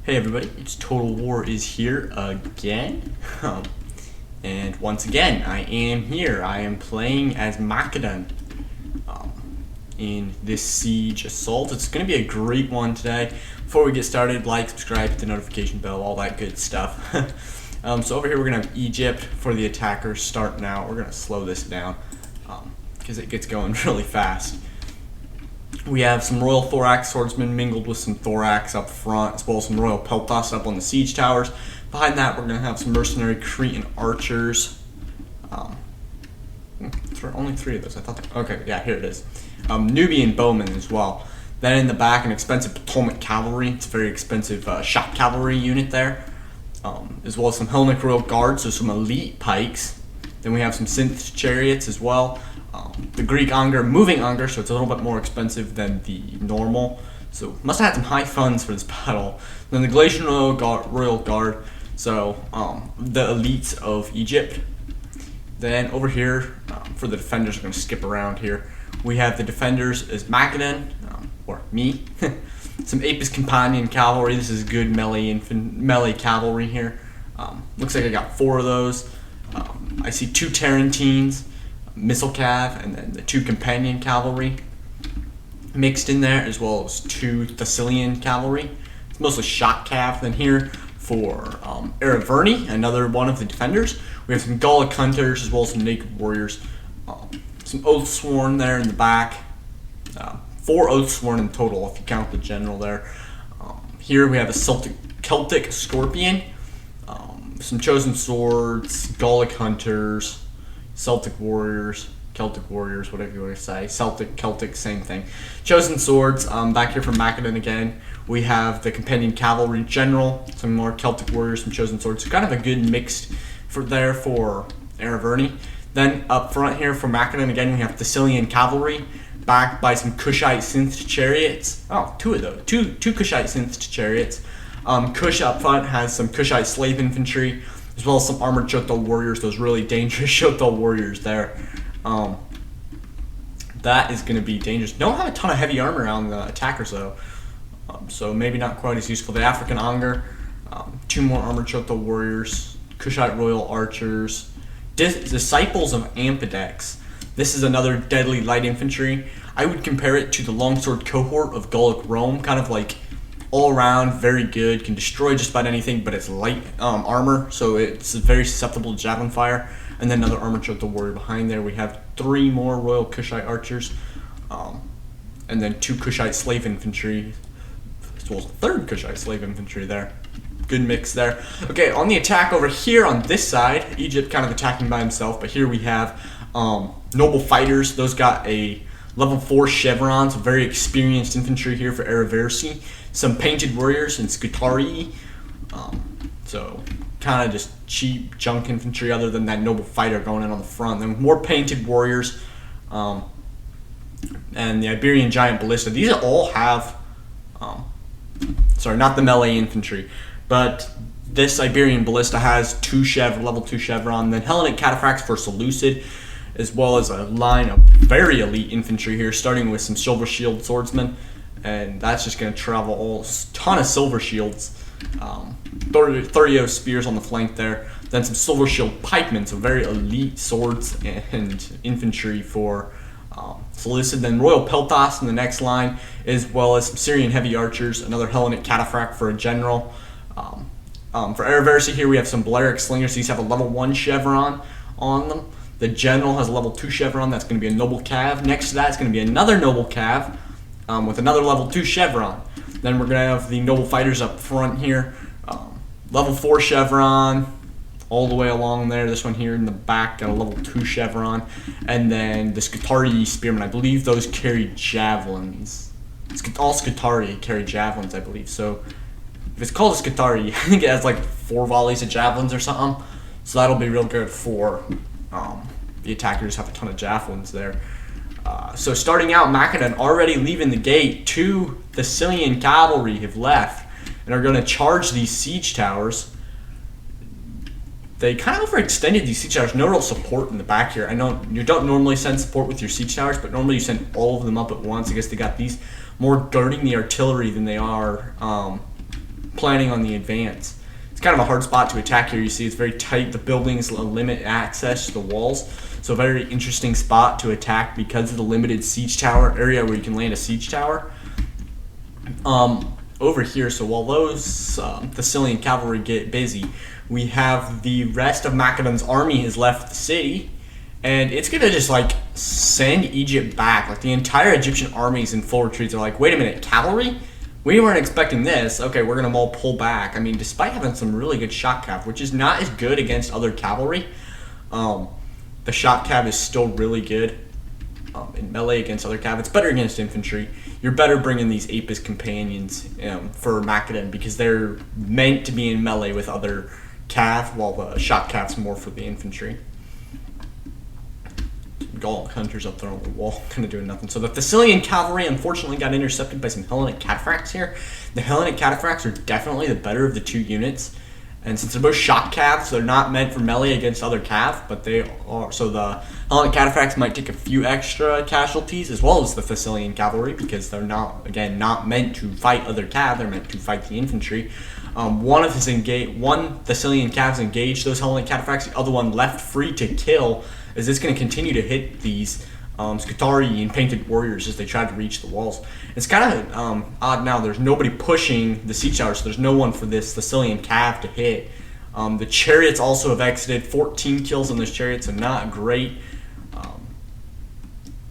Hey everybody, it's Total War is here again. And once again, I am here. I am playing as Macedon in this siege assault. It's going to be a great one today. Before we get started, like, subscribe, hit the notification bell, all that good stuff. So over here we're going to have Egypt for the attackers start now. We're going to slow this down because it gets going really fast. We have some Royal Thorax Swordsmen mingled with some Thorax up front, as well as some Royal Peltas up on the siege towers. Behind that, we're going to have some mercenary Cretan archers. Only 3 of those. I thought. Okay, yeah, here it is. Nubian bowmen as well. Then in the back, an expensive Ptolemaic cavalry. It's a very expensive shock cavalry unit there, as well as some Hellenic Royal Guards, so some elite pikes. Then we have some synth chariots as well. The Greek Onger, moving Onger, so it's a little bit more expensive than the normal. So must have had some high funds for this battle. Then the Galatian Royal Guard, so the elites of Egypt. Then over here, for the defenders, we're going to skip around here. We have the defenders as Macedon, or me. Some Apis Companion cavalry. This is good melee cavalry here. Looks like I got 4 of those. I see 2 Tarentines, missile cav, and then the 2 companion cavalry mixed in there, as well as 2 Thessalian cavalry. It's mostly shock cav. Then here for Araverni, another one of the defenders, we have some Gallic hunters as well as some naked warriors. Some Oathsworn there in the back. 4 Oathsworn in total if you count the general there. Here we have a Celtic Scorpion, some Chosen Swords, Gallic hunters, Celtic warriors, Celtic warriors, whatever you want to say. Celtic, same thing. Chosen Swords, back here from Macedon again. We have the companion cavalry general, some more Celtic warriors, some Chosen Swords. So kind of a good mix for Araverni. Then up front here for Macedon again, we have Thessalian cavalry, backed by some Kushite synth chariots. Oh, 2 of those. Two Kushite synth chariots. Kush up front has some Kushite slave infantry, as well as some armored Shotel warriors, those really dangerous Shotel warriors there. That is going to be dangerous. Don't have a ton of heavy armor on the attackers though, so maybe not quite as useful. The African Onger, 2 more armored Shotel warriors, Kushite royal archers, disciples of Ampidex. This is another deadly light infantry. I would compare it to the longsword cohort of Gallic Rome, kind of like all around very good, can destroy just about anything, but it's light armor, so it's very susceptible to javelin fire. And then another armored Shotel warrior behind there. We have 3 more Royal Kushite archers, and then 2 Kushite slave infantry, as well as a 3rd Kushite slave infantry there. Good mix there. Okay, on the attack over here on this side, Egypt kind of attacking by himself, but here we have noble fighters. Those got a level 4 chevrons, so very experienced infantry here for Araversi. Some painted warriors and Scutari, so kind of just cheap junk infantry other than that noble fighter going in on the front. Then more painted warriors, and the Iberian giant ballista. These all have, sorry, not the melee infantry, but this Iberian ballista has level 2 chevron. Then Hellenic cataphracts for Seleucid, as well as a line of very elite infantry here, starting with some silver shield swordsmen, and that's just going to travel a ton of silver shields. 30 spears on the flank there. Then some silver shield pikemen, so very elite swords and infantry for Seleucid. Then Royal Peltas in the next line, as well as some Syrian heavy archers, another Hellenic cataphract for a general. For Araversi here, we have some Balearic slingers. These have a level 1 chevron on them. The general has a level 2 chevron. That's going to be a noble cav. Next to that is going to be another noble cav with another level 2 chevron. Then we're going to have the noble fighters up front here. Level 4 chevron all the way along there. This one here in the back got a level 2 chevron. And then the Scutari spearmen. I believe those carry javelins. All Scutari carry javelins, I believe. So if it's called a Scutari, I think it has like 4 volleys of javelins or something. So that'll be real good for the attackers. Have a ton of javelins there. So starting out, Macedon already leaving the gate. 2 Thessalian cavalry have left and are going to charge these siege towers. They kind of overextended these siege towers. No real support in the back here. I know you don't normally send support with your siege towers, but normally you send all of them up at once. I guess they got these more guarding the artillery than they are planning on the advance. It's kind of a hard spot to attack here. You see it's very tight. The buildings limit access to the walls. So a very interesting spot to attack because of the limited siege tower area where you can land a siege tower. Over here, so while those Thessalian cavalry get busy, we have the rest of Macedon's army has left the city, and it's gonna just like send Egypt back. Like the entire Egyptian army is in full retreat. They're like, wait a minute, cavalry? We weren't expecting this. Okay, we're gonna all pull back. I mean, despite having some really good shock cav, which is not as good against other cavalry, the shock cav is still really good in melee against other cav. It's better against infantry. You're better bringing these Apis companions for Macedon because they're meant to be in melee with other cav, while the shock cav's more for the infantry. Gaulic hunters up there on the wall, kind of doing nothing. So the Thessalian cavalry unfortunately got intercepted by some Hellenic cataphracts here. The Hellenic cataphracts are definitely the better of the two units. And since they're both shock cavs, they're not meant for melee against other cav, but they are. So the Hellenic cataphracts might take a few extra casualties, as well as the Thessalian cavalry, because they're not meant to fight other cav. They're meant to fight the infantry. One Thessalian cav's engaged those Hellenic cataphracts. The other one left free to kill. Is this going to continue to hit these Scutari and painted warriors as they try to reach the walls? It's kind of odd now. There's nobody pushing the siege tower, so there's no one for this Thessalian cav to hit. The chariots also have exited. 14 kills on those chariots, so not great.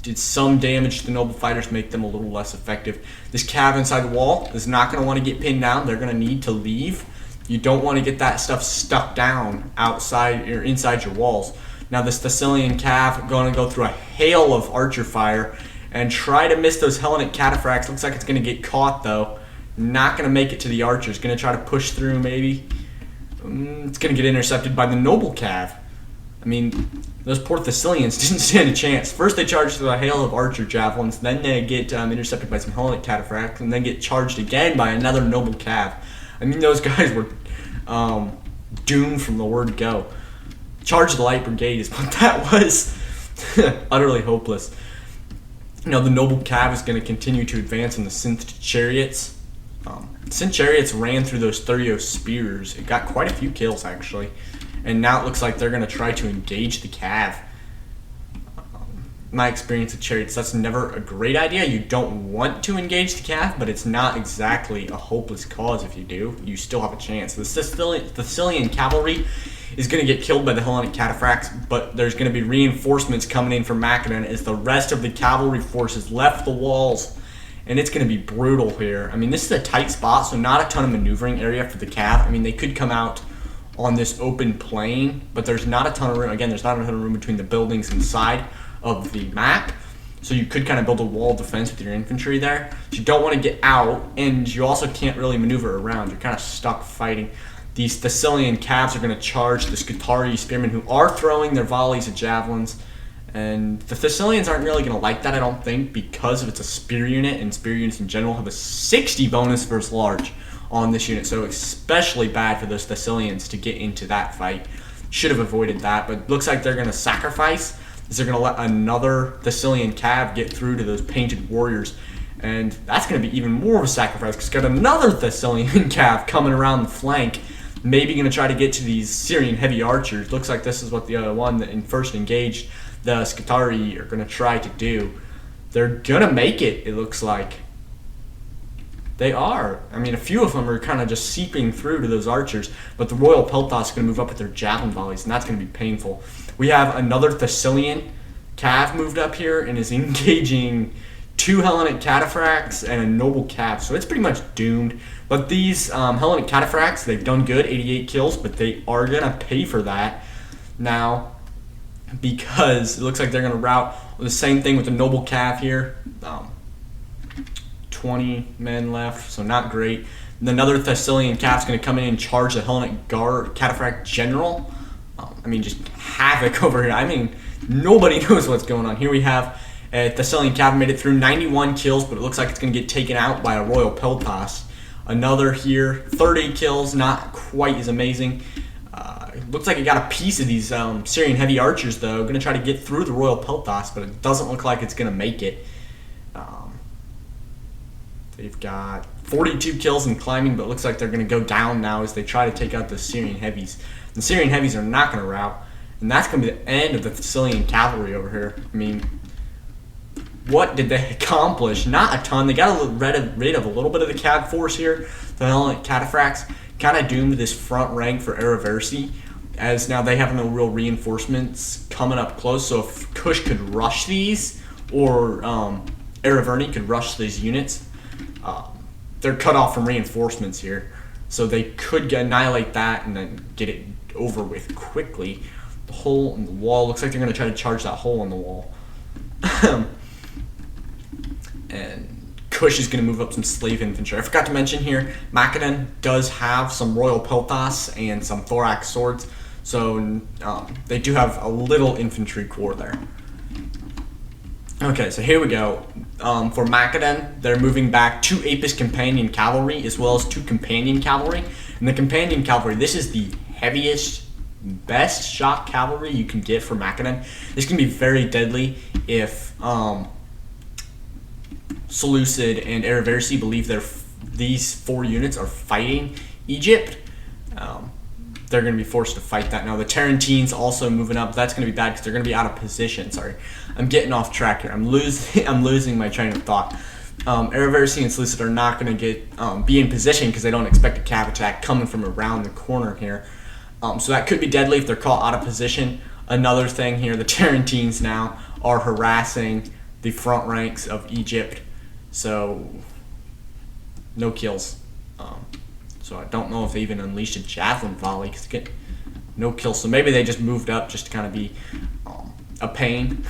Did some damage to the noble fighters, make them a little less effective. This cav inside the wall is not going to want to get pinned down. They're going to need to leave. You don't want to get that stuff stuck down outside or inside your walls. Now this Thessalian cav going to go through a hail of archer fire and try to miss those Hellenic cataphracts. Looks like it's going to get caught though. Not going to make it to the archers. Going to try to push through maybe. It's going to get intercepted by the noble cav. I mean, those poor Thessalians didn't stand a chance. First they charged through a hail of archer javelins, then they get intercepted by some Hellenic cataphracts, and then get charged again by another noble cav. I mean, those guys were doomed from the word go. Charge the light brigade is what that was. Utterly hopeless. You know, the noble cav is going to continue to advance on the synth chariots. Synth chariots ran through those Thurio spears. It got quite a few kills actually. And now it looks like they're going to try to engage the cav. My experience with chariots, that's never a great idea. You don't want to engage the cav, but it's not exactly a hopeless cause if you do. You still have a chance. The Thessalian cavalry is going to get killed by the Hellenic cataphracts, but there's going to be reinforcements coming in from Macedon as the rest of the cavalry forces left the walls, and it's going to be brutal here. I mean, this is a tight spot, so not a ton of maneuvering area for the cav. I mean, they could come out on this open plain, but there's not a ton of room. Again, there's not a ton of room between the buildings inside of the map, so you could kind of build a wall of defense with your infantry there. So you don't want to get out, and you also can't really maneuver around. You're kind of stuck fighting. These Thessalian cavs are going to charge the Scutari spearmen, who are throwing their volleys of javelins, and the Thessalians aren't really going to like that, I don't think, because it's a spear unit, and spear units in general have a 60 bonus versus large on this unit, so especially bad for those Thessalians to get into that fight. Should have avoided that, but looks like they're going to sacrifice. They're going to let another Thessalian cav get through to those painted warriors, and that's going to be even more of a sacrifice because got another Thessalian cav coming around the flank, maybe going to try to get to these Syrian heavy archers. Looks like this is what the one that first engaged the Scutari are going to try to do. They're going to make it, it looks like. They are. I mean, a few of them are kind of just seeping through to those archers, but the Royal Peltas is going to move up with their javelin volleys, and that's going to be painful. We have another Thessalian cav moved up here and is engaging 2 Hellenic cataphracts and a noble cav, so it's pretty much doomed. But these Hellenic cataphracts, they've done good, 88 kills, but they are going to pay for that now because it looks like they're going to rout the same thing with the noble cav here. 20 men left, so not great. And another Thessalian cav is going to come in and charge the Hellenic cataphract general. I mean, just havoc over here. I mean, nobody knows what's going on. Here we have a Thessalian cav made it through 91 kills, but it looks like it's going to get taken out by a Royal Peltas. Another here, 30 kills, not quite as amazing. Looks like it got a piece of these Syrian heavy archers, though. Going to try to get through the Royal Peltas, but it doesn't look like it's going to make it. They've got 42 kills in climbing, but it looks like they're going to go down now as they try to take out the Syrian heavies. The Syrian heavies are not going to rout, and that's going to be the end of the Thessalian cavalry over here. I mean, what did they accomplish? Not a ton. They got rid of a little bit of the cav force here. The Hellenic cataphracts kind of doomed this front rank for Araversi, as now they have no real reinforcements coming up close. So if Kush could rush these, or Araverni could rush these units, they're cut off from reinforcements here. So they could annihilate that and then get it over with quickly. The hole in the wall, looks like they're going to try to charge that hole in the wall. And Kush is going to move up some slave infantry. I forgot to mention here, Macedon does have some royal peltas and some thorax swords. So they do have a little infantry corps there. Okay, so here we go. For Macedon, they're moving back 2 Apis companion cavalry as well as 2 companion cavalry. And the companion cavalry, this is the heaviest, best shock cavalry you can get for Macedon. This can be very deadly if Seleucid and Araversi believe these 4 units are fighting Egypt. They're going to be forced to fight that. Now the Tarentines also moving up. That's going to be bad because they're going to be out of position. Sorry, I'm getting off track here. I'm losing my train of thought. Araversi and Seleucid are not going to be in position because they don't expect a cav attack coming from around the corner here. So that could be deadly if they're caught out of position. Another thing here, the Tarentines now are harassing the front ranks of Egypt. So no kills. So I don't know if they even unleashed a javelin volley because they get no kills. So maybe they just moved up just to kind of be a pain.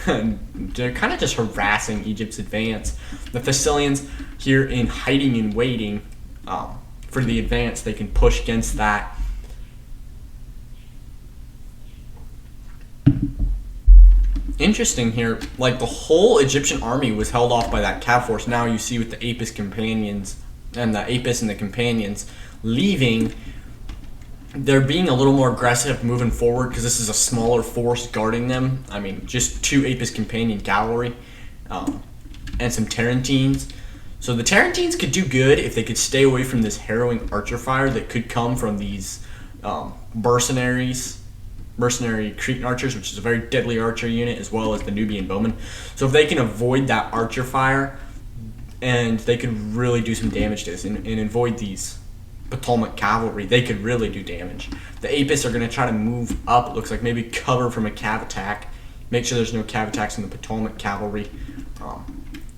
They're kind of just harassing Egypt's advance. The Thessalians here in hiding and waiting for the advance. They can push against that. Interesting here, like the whole Egyptian army was held off by that cav force. Now you see with the Apis companions and the Apis and the companions leaving, they're being a little more aggressive moving forward because this is a smaller force guarding them. I mean, just 2 Apis companion cavalry and some Tarentines. So the Tarentines could do good if they could stay away from this harrowing archer fire that could come from these mercenary Cretan archers, which is a very deadly archer unit, as well as the Nubian bowmen. So if they can avoid that archer fire, and they could really do some damage to this and avoid these Ptolemaic cavalry, they could really do damage. The Apis are going to try to move up, it looks like, maybe cover from a cav attack. Make sure there's no cav attacks in the Ptolemaic cavalry.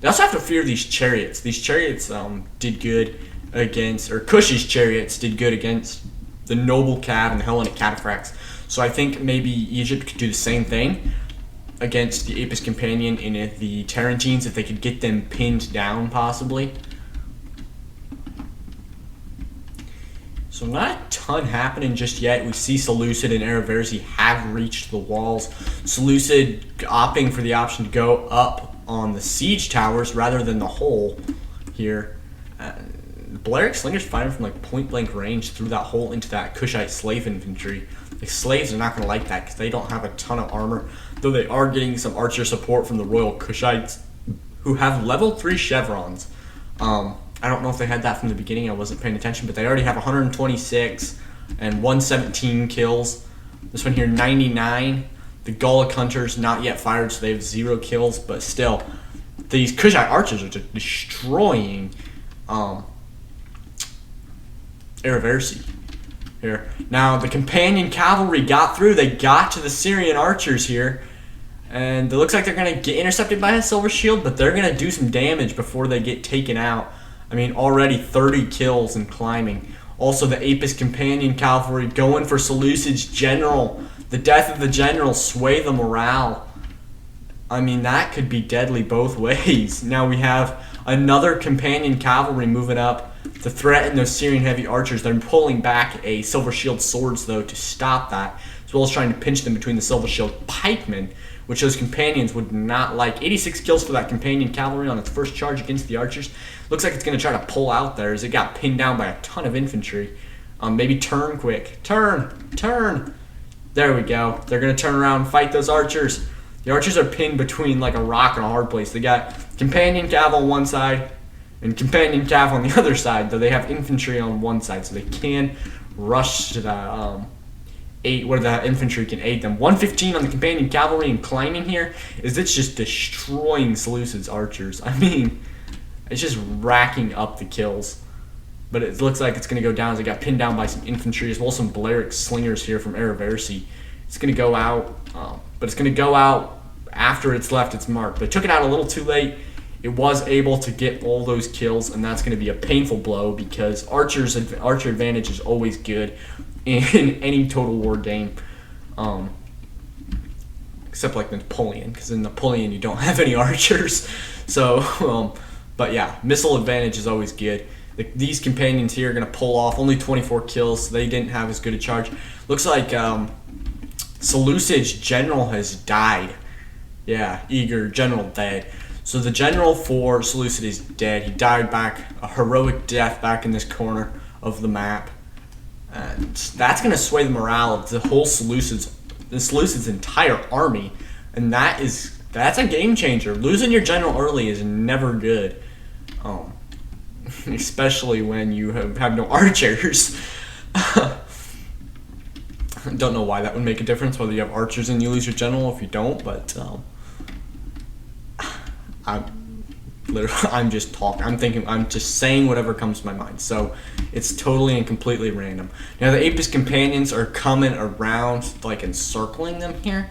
They also have to fear these chariots. These chariots did good against, or Cush's chariots did good against the noble cav and the Hellenic cataphracts. So I think maybe Egypt could do the same thing against the Apis companion and the Tarentines if they could get them pinned down, possibly. So not a ton happening just yet. We see Seleucid and Araversi have reached the walls. Seleucid opting for the option to go up on the siege towers rather than the hole here. Balearic Slingers firing from like point blank range through that hole into that Kushite slave infantry. The slaves are not going to like that because they don't have a ton of armor, though they are getting some archer support from the Royal Kushites, who have level 3 chevrons. I don't know if they had that from the beginning. I wasn't paying attention, but they already have 126 and 117 kills. This one here, 99. The Gallic Hunters not yet fired, so they have 0 kills, but still, these Kushite archers are just destroying Araversi here. Now, the companion cavalry got through. They got to the Syrian archers here, and it looks like they're going to get intercepted by a silver shield, but they're going to do some damage before they get taken out. I mean, already 30 kills in climbing. Also, the Apis companion cavalry going for Seleucid's general. The death of the general sway the morale. I mean, that could be deadly both ways. Now we have another companion cavalry moving up to threaten those Syrian heavy archers. They're pulling back a silver shield swords, though, to stop that, as well as trying to pinch them between the silver shield pikemen, which those companions would not like. 86 kills for that companion cavalry on its first charge against the archers. Looks like it's going to try to pull out there as it got pinned down by a ton of infantry. Maybe turn quick. Turn. There we go. They're going to turn around and fight those archers. The archers are pinned between like a rock and a hard place. They got companion cav on one side And companion cav on the other side, though they have infantry on one side, so they can rush to the where the infantry can aid them. 115 on the companion cavalry and climbing here is it's just destroying Seleucid's archers. I mean, it's just racking up the kills. But it looks like it's going to go down as it got pinned down by some infantry, as well as some Balearic slingers here from Araversi. It's going to go out, but it's going to go out after it's left its mark. But it took it out a little too late. It was able to get all those kills, and that's going to be a painful blow because archer advantage is always good in any Total War game, except like Napoleon, because in Napoleon you don't have any archers. So, but yeah, missile advantage is always good. These companions here are going to pull off only 24 kills. So they didn't have as good a charge. Looks like Seleucid's general has died. Yeah, Eager, general dead. So the general for Seleucid is dead. He died back, a heroic death back in this corner of the map. And that's going to sway the morale of the whole Seleucid's entire army. And that's a game changer. Losing your general early is never good. Especially when you have no archers. Don't know why that would make a difference, whether you have archers and you lose your general or if you don't, but I'm just talking. I'm just saying whatever comes to my mind. So it's totally and completely random. Now the Apis companions are coming around, like encircling them here.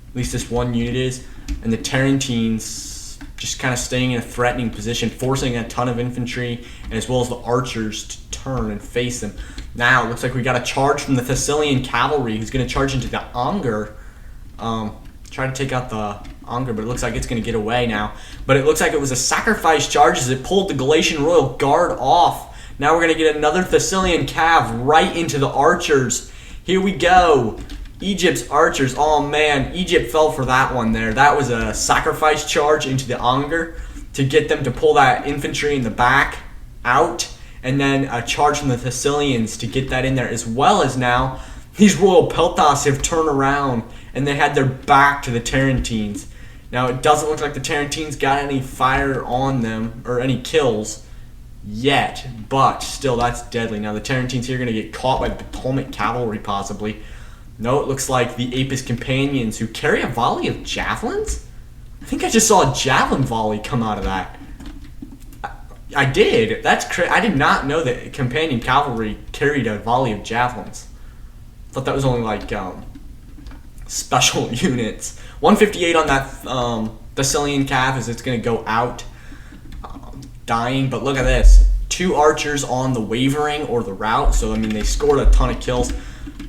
At least this one unit is. And the Tarentines just kind of staying in a threatening position, forcing a ton of infantry, and as well as the archers to turn and face them. Now it looks like we got a charge from the Thessalian cavalry, who's going to charge into the Onger. Try to take out the Onger, but it looks like it's going to get away now. But it looks like it was a sacrifice charge as it pulled the Galatian Royal Guard off. Now we're going to get another Thessalian cav right into the archers. Here we go. Egypt's archers. Oh man, Egypt fell for that one there. That was a sacrifice charge into the Onger to get them to pull that infantry in the back out, and then a charge from the Thessalians to get that in there, as well as now these Royal Peltas have turned around and they had their back to the Tarentines. Now it doesn't look like the Tarentines got any fire on them or any kills yet, but still that's deadly. Now the Tarentines here are going to get caught by the Ptolemaic cavalry possibly. No, it looks like the Apis companions who carry a volley of javelins? I think I just saw a javelin volley come out of that. I did. That's I did not know that companion cavalry carried a volley of javelins. I thought that was only like special units. 158 on that Thessalian cav as it's going to go out dying. But look at this. 2 archers on the wavering or the rout. So, I mean, they scored a ton of kills.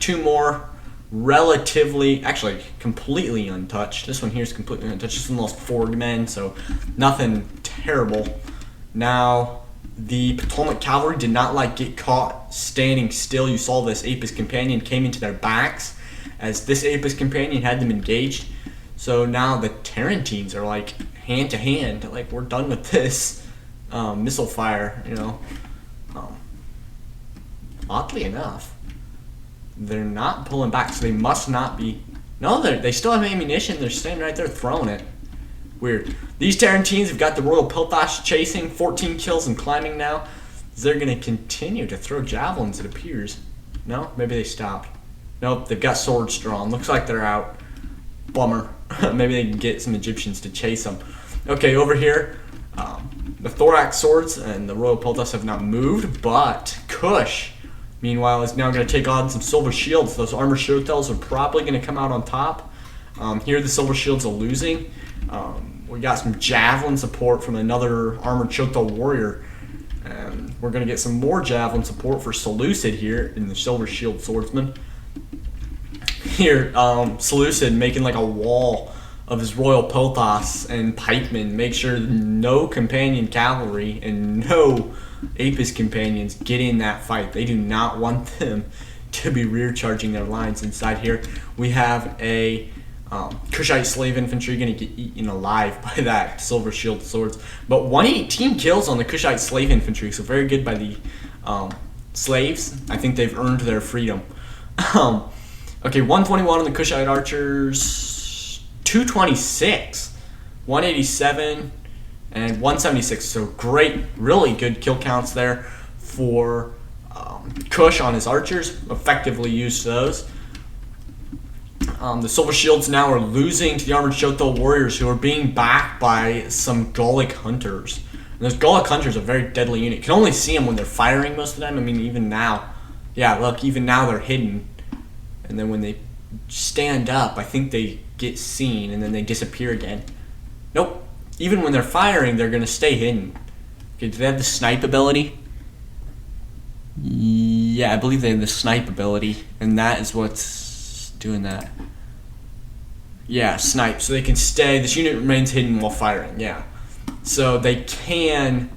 2 more. Relatively, actually completely untouched. This one here is completely untouched. This one lost 4 men, so nothing terrible. Now, the Ptolemaic cavalry did not get caught standing still. You saw this Apis companion came into their backs as this Apis companion had them engaged. So now the Tarentines are like hand to hand, like we're done with this missile fire, you know. Oddly enough, they're not pulling back, so they must not be. No, they still have ammunition. They're standing right there throwing it. Weird. These Tarentines have got the Royal Peltas chasing, 14 kills and climbing now. They're going to continue to throw javelins, it appears. No? Maybe they stopped. Nope, they've got swords drawn. Looks like they're out. Bummer. Maybe they can get some Egyptians to chase them. Okay, over here, the Thorax swords and the Royal Peltas have not moved, but Kush, meanwhile, is now going to take on some silver shields. Those armor shotels are probably going to come out on top. Here the silver shields are losing. We got some javelin support from another armored shotel warrior. And we're going to get some more javelin support for Seleucid here in the silver shield swordsman. Here, Seleucid making like a wall of his Royal Peltas and pikemen. Make sure no companion cavalry and no Apis companions get in that fight. They do not want them to be rear charging their lines. Inside here we have a Kushite slave infantry going to get eaten alive by that silver shield swords, but 118 kills on the Kushite slave infantry, so very good by the slaves. I think they've earned their freedom. Okay, 121 on the Kushite archers, 226, 187 and 176. So great, really good kill counts there for Kush on his archers. Effectively used those. The Silver Shields now are losing to the Armored Shoto Warriors, who are being backed by some Gallic Hunters. And those Gallic Hunters are a very deadly unit. You can only see them when they're firing most of the time. I mean, even now. Yeah, look, even now they're hidden. And then when they stand up, I think they get seen, and then they disappear again. Nope. Even when they're firing, they're going to stay hidden. Okay, do they have the snipe ability? Yeah, I believe they have the snipe ability, and that is what's doing that. Yeah, snipe. So they can stay. This unit remains hidden while firing. Yeah. So they can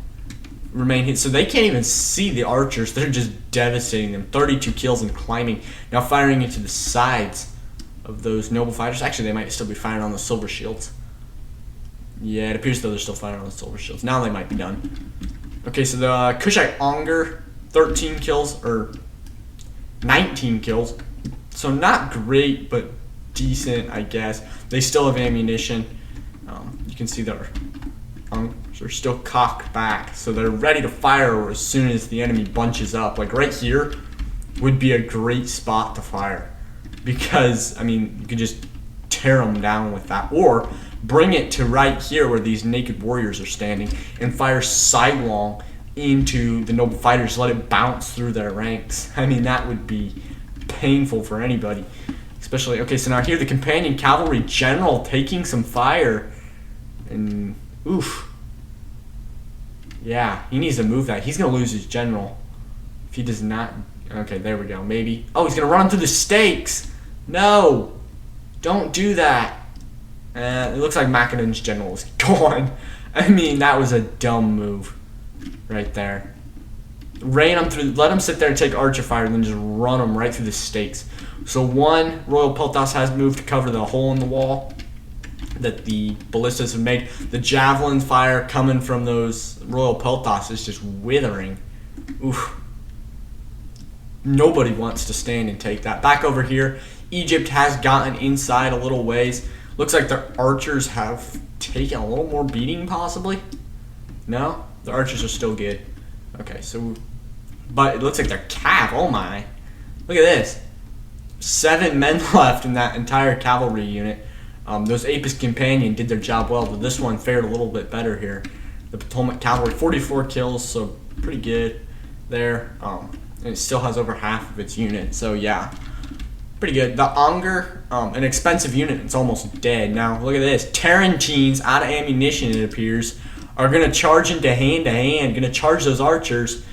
remain hidden. So they can't even see the archers. They're just devastating them. 32 kills and climbing. Now firing into the sides of those noble fighters. Actually, they might still be firing on the Silver Shields. Yeah, it appears though they're still firing on the Silver Shields. Now they might be done. Okay, so the Kushite Onger, 13 kills, or 19 kills. So not great, but decent, I guess. They still have ammunition. You can see their Ongers are still cocked back, so they're ready to fire as soon as the enemy bunches up. Like right here would be a great spot to fire, because, I mean, you could just tear them down with that. Or bring it to right here where these naked warriors are standing and fire sidelong into the noble fighters, let it bounce through their ranks. I mean, that would be painful for anybody. Especially, okay, so now here the companion cavalry general taking some fire. And, oof. Yeah, he needs to move that. He's going to lose his general if he does not. Okay, there we go, maybe. Oh, he's going to run him through the stakes. No, don't do that. It looks like Macedon's general is gone. I mean, that was a dumb move right there. Rain them through, let them sit there and take archer fire, and then just run them right through the stakes. So one Royal Peltas has moved to cover the hole in the wall that the ballistas have made. The javelin fire coming from those Royal Peltas is just withering. Oof. Nobody wants to stand and take that. Back over here, Egypt has gotten inside a little ways. Looks like their archers have taken a little more beating, possibly. No? The archers are still good. Okay, so, but it looks like they're cav. Oh my. Look at this. 7 men left in that entire cavalry unit. Those Apis Companion did their job well, but this one fared a little bit better here. The Potomac Cavalry, 44 kills, so pretty good there. And it still has over half of its unit, so yeah. Pretty good. The Onger, an expensive unit, it's almost dead. Now, look at this. Tarentines, out of ammunition, it appears, are going to charge into hand-to-hand, going to charge those archers.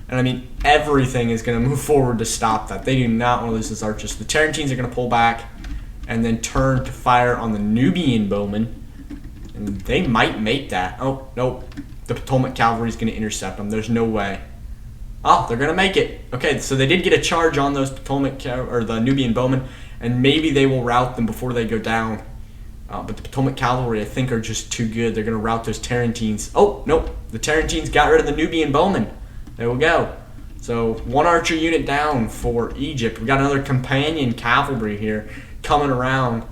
And, I mean, everything is going to move forward to stop that. They do not want to lose those archers. The Tarentines are going to pull back and then turn to fire on the Nubian bowmen. And they might make that. Oh, nope. The Potomac Cavalry is going to intercept them. There's no way. Oh, they're going to make it. Okay, so they did get a charge on those or the Nubian bowmen, and maybe they will rout them before they go down. But the Potomac Cavalry, I think, are just too good. They're going to rout those Tarentines. Oh, nope. The Tarentines got rid of the Nubian bowmen. There we go. So, one archer unit down for Egypt. We got another companion cavalry here coming around,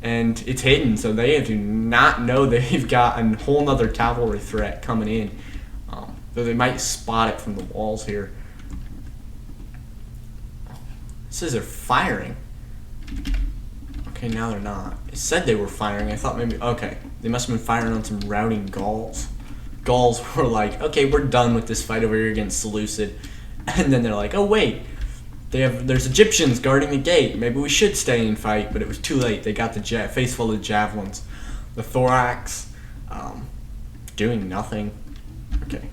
and it's hidden, so they do not know they've got a whole nother cavalry threat coming in. Though they might spot it from the walls here. It says they're firing. Okay, now they're not. It said they were firing. I thought maybe, okay, they must have been firing on some routing Gauls. Gauls were like, okay, we're done with this fight over here against Seleucid. And then they're like, oh wait, there's Egyptians guarding the gate. Maybe we should stay and fight, but it was too late. They got the face full of javelins. The thorax, doing nothing. Okay.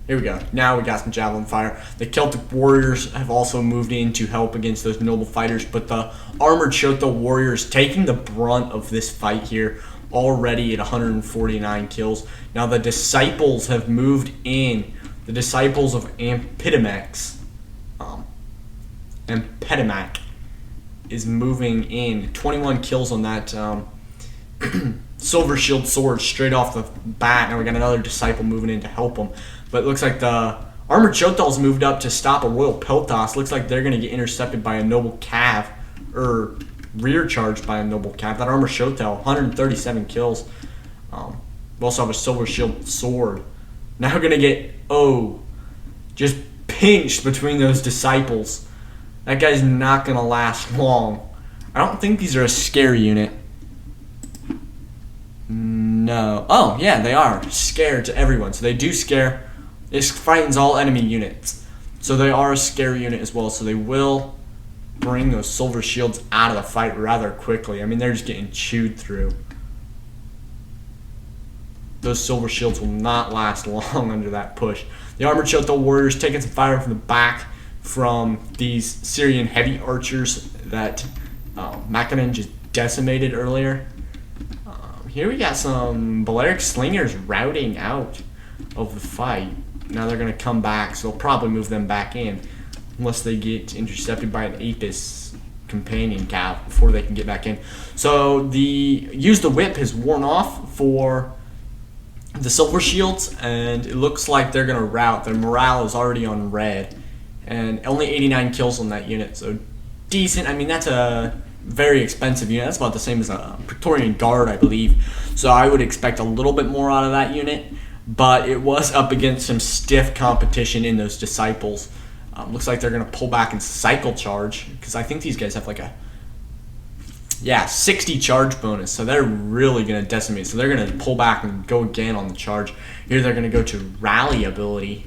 Here we go. Now we got some javelin fire. The Celtic warriors have also moved in to help against those noble fighters, but the armored Shoto warriors taking the brunt of this fight here, already at 149 kills. Now the disciples have moved in. The disciples of Amphitamax, Amphitamac is moving in. 21 kills on that silver shield sword straight off the bat. Now we got another disciple moving in to help them. But it looks like the armored Chotals moved up to stop a Royal Peltas. Looks like they're going to get intercepted by a noble cav, or rear charged by a noble cav. That armored Chotal, 137 kills. We also have a silver shield sword. Now we're gonna get just pinched between those disciples. That guy's not gonna last long. I don't think these are a scare unit. No. Oh, yeah, they are. Scare to everyone. So they do scare. This frightens all enemy units. So they are a scare unit as well. So they will bring those silver shields out of the fight rather quickly. I mean, they're just getting chewed through. Those silver shields will not last long under that push. The armored Choto warriors taking some fire from the back from these Syrian heavy archers that Makanin just decimated earlier. Here we got some Balearic slingers routing out of the fight. Now they're going to come back, so they'll probably move them back in unless they get intercepted by an Apis companion cav before they can get back in. So the use the whip has worn off for the silver shields, and it looks like they're going to rout. Their morale is already on red, and only 89 kills on that unit, so decent. I mean, that's a very expensive unit. That's about the same as a Praetorian Guard, I believe. So I would expect a little bit more out of that unit, but it was up against some stiff competition in those disciples. Looks like they're going to pull back and cycle charge, because I think these guys have like a 60 charge bonus, so they're really going to decimate. So they're going to pull back and go again on the charge. Here they're going to go to rally ability.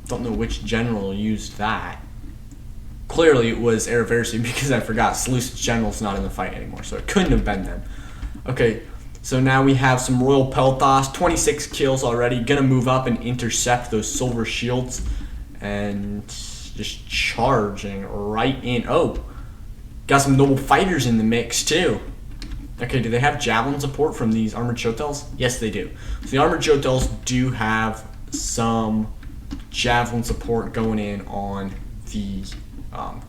Don't know which general used that. Clearly it was Araversi, because I forgot Seleucus General's not in the fight anymore, so it couldn't have been them. Okay, so now we have some Royal Pelthas, 26 kills already, gonna move up and intercept those silver shields and just charging right in. Oh, got some noble fighters in the mix too. Okay, do they have javelin support from these armored Chotels? Yes, they do. So the armored Chotels do have some javelin support going in on the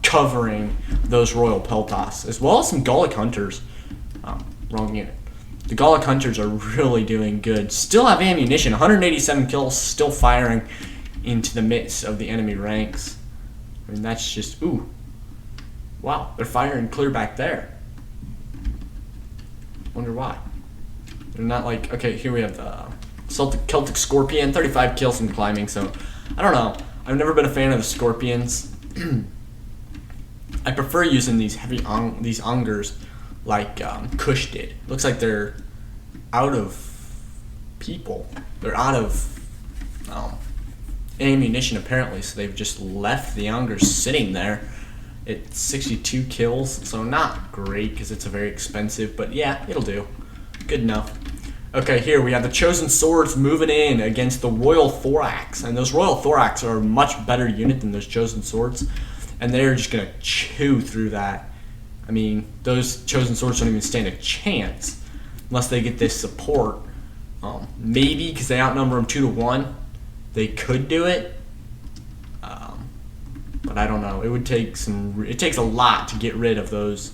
covering those Royal Pelthas, as well as some Gallic Hunters. Wrong unit. The Gallic Hunters are really doing good. Still have ammunition, 187 kills, still firing into the midst of the enemy ranks. I mean, that's just, ooh. Wow, they're firing clear back there. Wonder why. They're not like, okay, here we have the Celtic Scorpion, 35 kills from climbing, so I don't know. I've never been a fan of the Scorpions. I prefer using these these Ungers like Kush did. Looks like they're out of people. They're out of ammunition apparently, so they've just left the Ungers sitting there. It's 62 kills, so not great because it's a very expensive, but yeah, it'll do. Good enough. Okay, here we have the Chosen Swords moving in against the Royal Thorax, and those Royal Thorax are a much better unit than those Chosen Swords, and they're just going to chew through that. I mean, those Chosen Swords don't even stand a chance unless they get this support. Maybe because they outnumber them 2-1, they could do it, but I don't know. It would take it takes a lot to get rid of those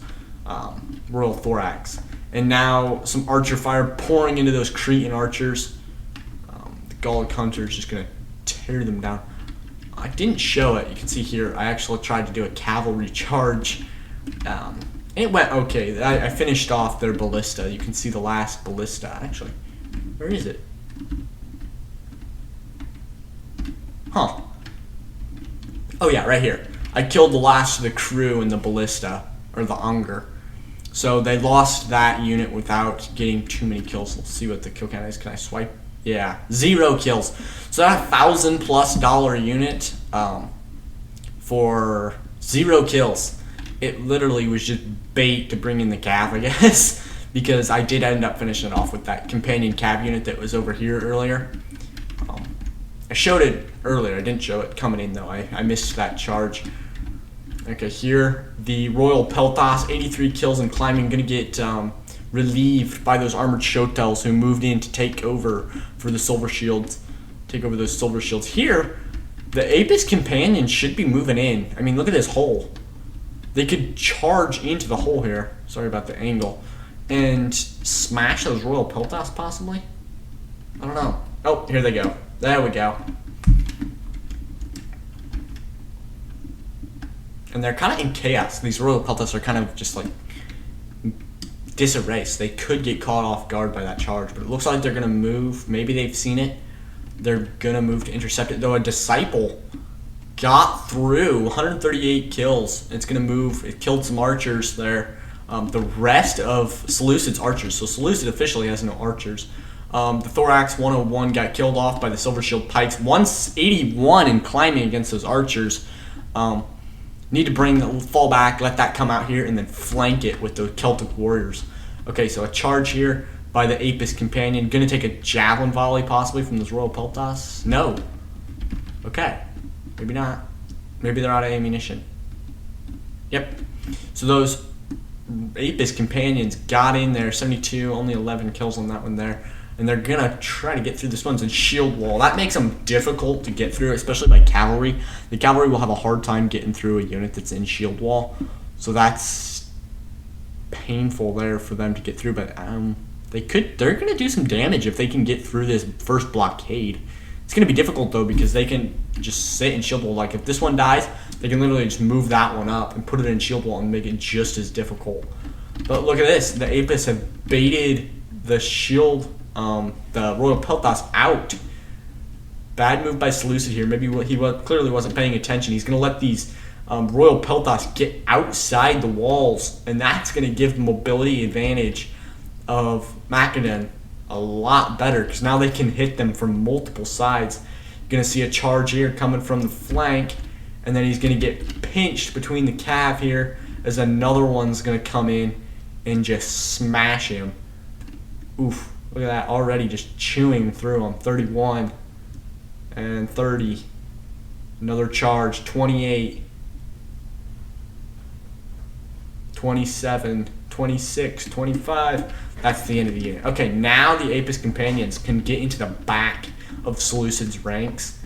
Royal Thorax. And now some archer fire pouring into those Cretan archers. The Gallic Hunter is just going to tear them down. I didn't show it. You can see here I actually tried to do a cavalry charge. It went okay. I finished off their ballista. You can see the last ballista. Actually, where is it? Huh. Oh yeah, right here. I killed the last of the crew in the ballista, or the Unger. So they lost that unit without getting too many kills. Let's see what the kill count is. Can I swipe? Yeah, 0 kills. So that $1,000+ unit for 0 kills. It literally was just bait to bring in the cav, I guess, because I did end up finishing it off with that companion cav unit that was over here earlier. I showed it earlier. I didn't show it coming in though. I missed that charge. Okay, here the Royal Pelthas, 83 kills and climbing, gonna get relieved by those armored Chotels who moved in to take over for the silver shields. Take over those silver shields. Here, the Apis companions should be moving in. I mean, look at this hole. They could charge into the hole here. Sorry about the angle. And smash those Royal Pelthas possibly? I don't know. Oh, here they go. There we go. And they're kind of in chaos. These Royal Pelthas are kind of just like disarray. So they could get caught off guard by that charge. But it looks like they're going to move. Maybe they've seen it. They're going to move to intercept it. Though a Disciple got through 138 kills. It's going to move. It killed some archers there. The rest of Seleucid's archers. So Seleucid officially has no archers. The Thorax 101 got killed off by the Silver Shield Pikes. 181 in climbing against those archers. Need to fall back, let that come out here, and then flank it with the Celtic Warriors. Okay, so a charge here by the Apis Companion. Gonna take a javelin volley possibly from this Royal Peltas? No. Okay. Maybe not. Maybe they're out of ammunition. Yep. So those Apis Companions got in there. 72, only 11 kills on that one there. And they're going to try to get through this one's in shield wall. That makes them difficult to get through, especially by cavalry. The cavalry will have a hard time getting through a unit that's in shield wall. So that's painful there for them to get through. But they're going to do some damage if they can get through this first blockade. It's going to be difficult, though, because they can just sit in shield wall. Like, if this one dies, they can literally just move that one up and put it in shield wall and make it just as difficult. But look at this. The Apis have baited the shield, the Royal Peltas out. Bad move by Seleucid here. Maybe he clearly wasn't paying attention. He's going to let these Royal Peltas get outside the walls, and that's going to give the mobility advantage of Macedon a lot better, because now they can hit them from multiple sides. You're going to see a charge here coming from the flank, and then he's going to get pinched between the cav here as another one's going to come in and just smash him. Oof, look at that, already just chewing through him. 31 and 30. Another charge, 28, 27, 26, 25. That's the end of the unit. Okay, now the Apis Companions can get into the back of Seleucid's ranks.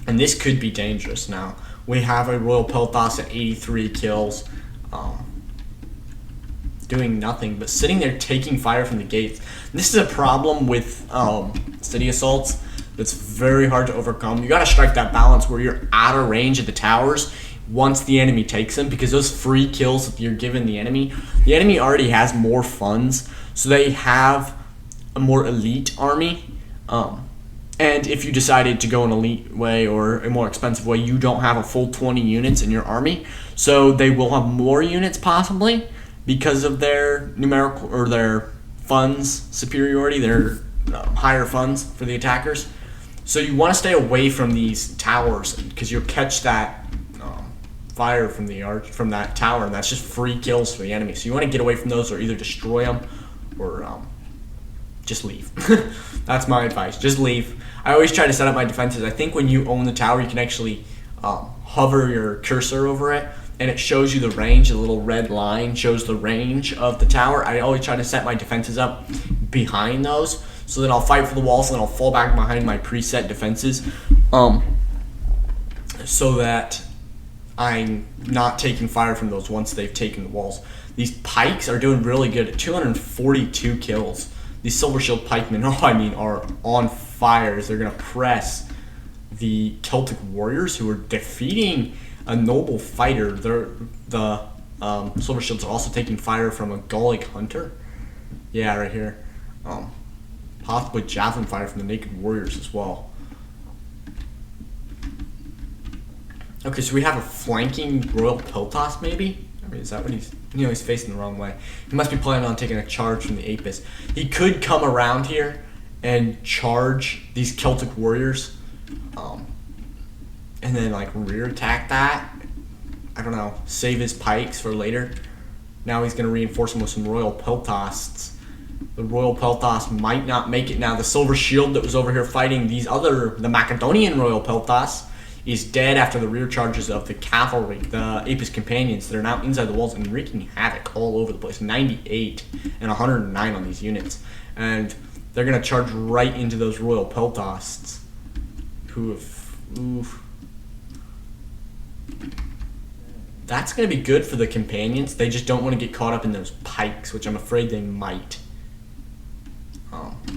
And this could be dangerous now. We have a Royal Peltas at 83 kills. Doing nothing, but sitting there taking fire from the gates. This is a problem with city assaults that's very hard to overcome. You got to strike that balance where you're out of range of the towers once the enemy takes them, because those free kills that you're giving the enemy already has more funds, so they have a more elite army. And if you decided to go an elite way or a more expensive way, you don't have a full 20 units in your army, so they will have more units possibly because of their numerical or their funds superiority, their higher funds for the attackers. So you want to stay away from these towers, because you'll catch that fire from from that tower, and that's just free kills for the enemy. So you want to get away from those, or either destroy them or just leave. That's my advice. Just leave. I always try to set up my defenses. I think when you own the tower, you can actually hover your cursor over it, and it shows you the range. The little red line shows the range of the tower. I always try to set my defenses up behind those, so that I'll fight for the walls and then I'll fall back behind my preset defenses, so that I'm not taking fire from those once they've taken the walls. These pikes are doing really good at 242 kills. These Silver Shield pikemen, are on fire as they're going to press the Celtic Warriors, who are defeating a noble fighter. The Silver Shields are also taking fire from a Gallic hunter. Yeah, right here. Possibly javelin fire from the Naked Warriors as well. Okay, so we have a flanking Royal Peltas, maybe? I mean, is that what he's facing the wrong way. He must be planning on taking a charge from the Apis. He could come around here and charge these Celtic Warriors, and then, rear attack that. I don't know, save his pikes for later. Now he's going to reinforce them with some Royal Peltas. The Royal Peltas might not make it. Now, the Silver Shield that was over here fighting the Macedonian Royal Peltas is dead after the rear charges of the cavalry, the Apis Companions, that are now inside the walls and wreaking havoc all over the place. 98 and 109 on these units. And they're going to charge right into those Royal Peltas, who have... Oof. That's going to be good for the Companions. They just don't want to get caught up in those pikes, which I'm afraid they might.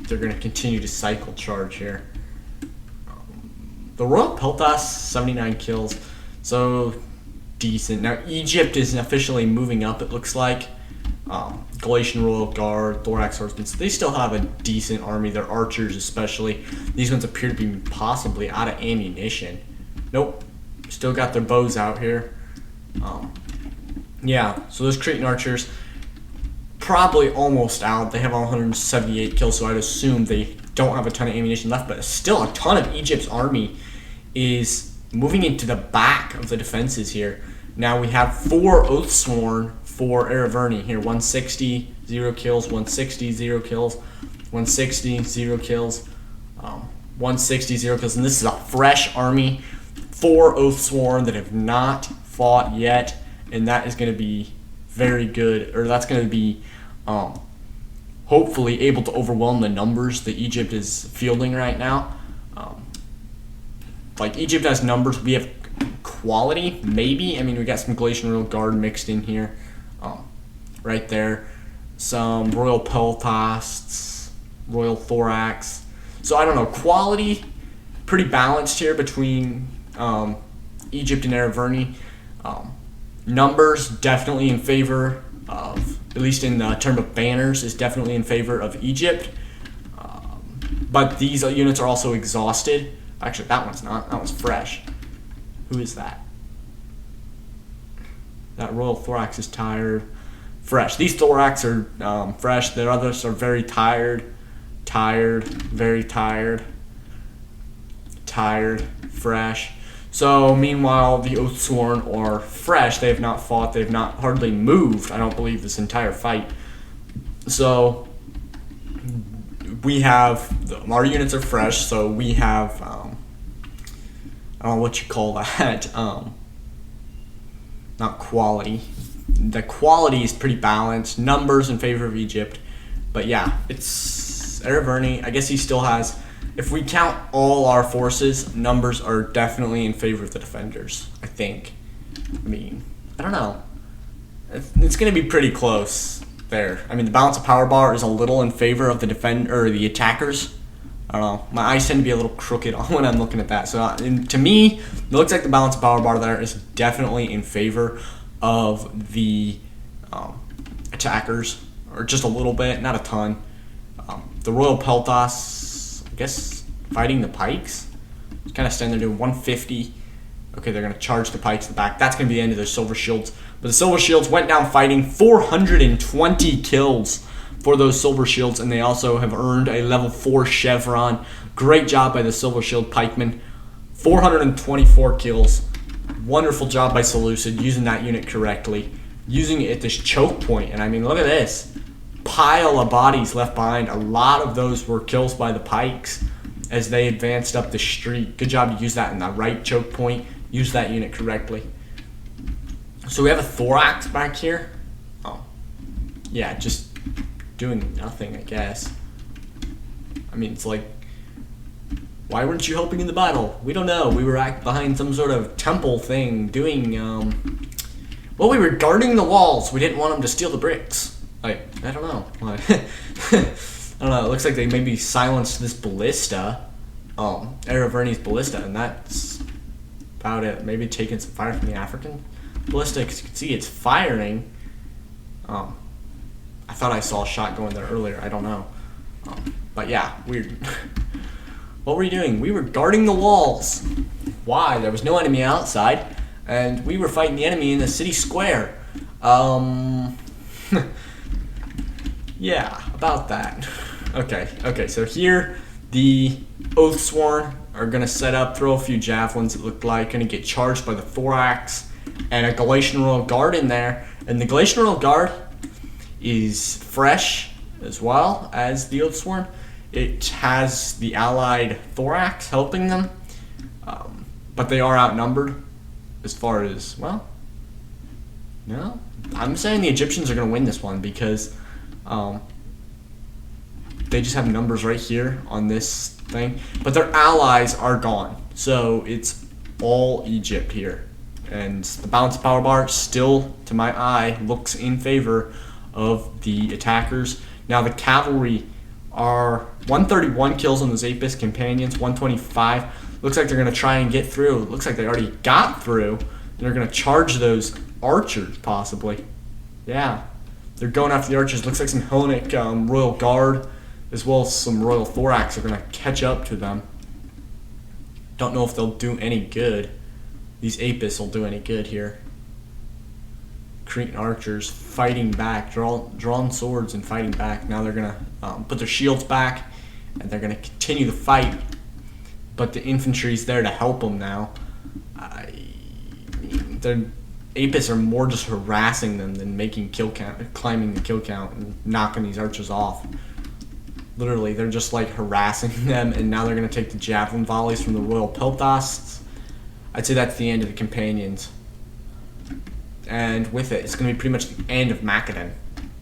They're going to continue to cycle charge here. The Royal Peltas, 79 kills, so decent. Now, Egypt is officially moving up, it looks like. Galatian Royal Guard, Thorax Horsemen. So they still have a decent army. Their archers especially. These ones appear to be possibly out of ammunition. Nope. Still got their bows out here. Yeah, so those Cretan archers probably almost out. They have 178 kills, so I'd assume they don't have a ton of ammunition left, but still a ton of Egypt's army is moving into the back of the defenses here. Now we have 4 Oathsworn for Araverni here. 160, 0 kills, 160, 0 kills, 160, 0 kills, 160, 0 kills. And this is a fresh army. 4 Oathsworn that have not fought yet, and that is going to be very good, or that's going to be hopefully able to overwhelm the numbers that Egypt is fielding right now. Like, Egypt has numbers. We have quality, maybe. I mean, we got some Galatian Royal Guard mixed in here. Right there. Some Royal Peltasts, Royal Thorax. So, I don't know. Quality, pretty balanced here between Egypt and Araverni. Numbers, definitely in favor of, at least in the term of banners, is definitely in favor of Egypt. But these units are also exhausted. Actually, that one's not. That one's fresh. Who is that? That Royal Thorax is tired. Fresh. These Thorax are fresh. The others are very tired. Tired. Very tired. Tired. Fresh. So, meanwhile, the Oathsworn are fresh. They have not fought. They have not hardly moved, I don't believe, this entire fight. So, we have, our units are fresh, so we have, I don't know what you call that, not quality. The quality is pretty balanced. Numbers in favor of Egypt. But yeah, it's Araverni. I guess he still has, if we count all our forces, numbers are definitely in favor of the defenders, I think. I mean, I don't know. It's going to be pretty close there. I mean, the balance of power bar is a little in favor of the attackers. I don't know. My eyes tend to be a little crooked when I'm looking at that. So to me, it looks like the balance of power bar there is definitely in favor of the attackers, or just a little bit, not a ton. The Royal Peltas, I guess, fighting the pikes. Just kind of standing there doing 150. Okay, they're going to charge the pikes to the back. That's going to be the end of their Silver Shields. But the Silver Shields went down fighting. 420 kills for those Silver Shields, and they also have earned a level 4 chevron. Great job by the Silver Shield pikemen. 424 kills. Wonderful job by Seleucid using that unit correctly. Using it at this choke point. And I mean, look at this. Pile of bodies left behind. A lot of those were kills by the pikes as they advanced up the street. Good job to use that in the right choke point. Use that unit correctly. So we have a Thorax back here. Oh, yeah, just doing nothing, I guess. I mean, it's like, why weren't you helping in the battle? We don't know. We were behind some sort of temple thing doing, well, we were guarding the walls. We didn't want them to steal the bricks. Like, I don't know. I don't know. It looks like they maybe silenced this ballista. Araverni's ballista, and that's about it. Maybe taking some fire from the African ballista, because you can see it's firing. I thought I saw a shot going there earlier. I don't know. But yeah, weird. What were you doing? We were guarding the walls. Why? There was no enemy outside, and we were fighting the enemy in the city square. Yeah, about that. Okay, so here the Oathsworn are going to set up, throw a few javelins, it looked like, going to get charged by the Thorax, and a Galatian Royal Guard in there. And the Galatian Royal Guard is fresh as well as the Oathsworn. It has the allied Thorax helping them, but they are outnumbered as far as, well, no. I'm saying the Egyptians are going to win this one because they just have numbers right here on this thing, but their allies are gone. So it's all Egypt here. And the balance of power bar still, to my eye, looks in favor of the attackers. Now the cavalry are 131 kills on those Apis companions, 125. Looks like they're going to try and get through. It looks like they already got through. They're going to charge those archers, possibly. Yeah. They're going after the archers. Looks like some Hellenic Royal Guard as well as some Royal Thorax are going to catch up to them. Don't know if they'll do any good. These Apis will do any good here. Cretan archers fighting back, drawn swords and fighting back. Now they're going to put their shields back and they're going to continue the fight. But the infantry's there to help them now. Their Apis are more just harassing them than making kill count, climbing the kill count and knocking these archers off. Literally, they're just like harassing them, and now they're going to take the javelin volleys from the Royal Peltasts. I'd say that's the end of the companions. And with it, it's going to be pretty much the end of Macedon.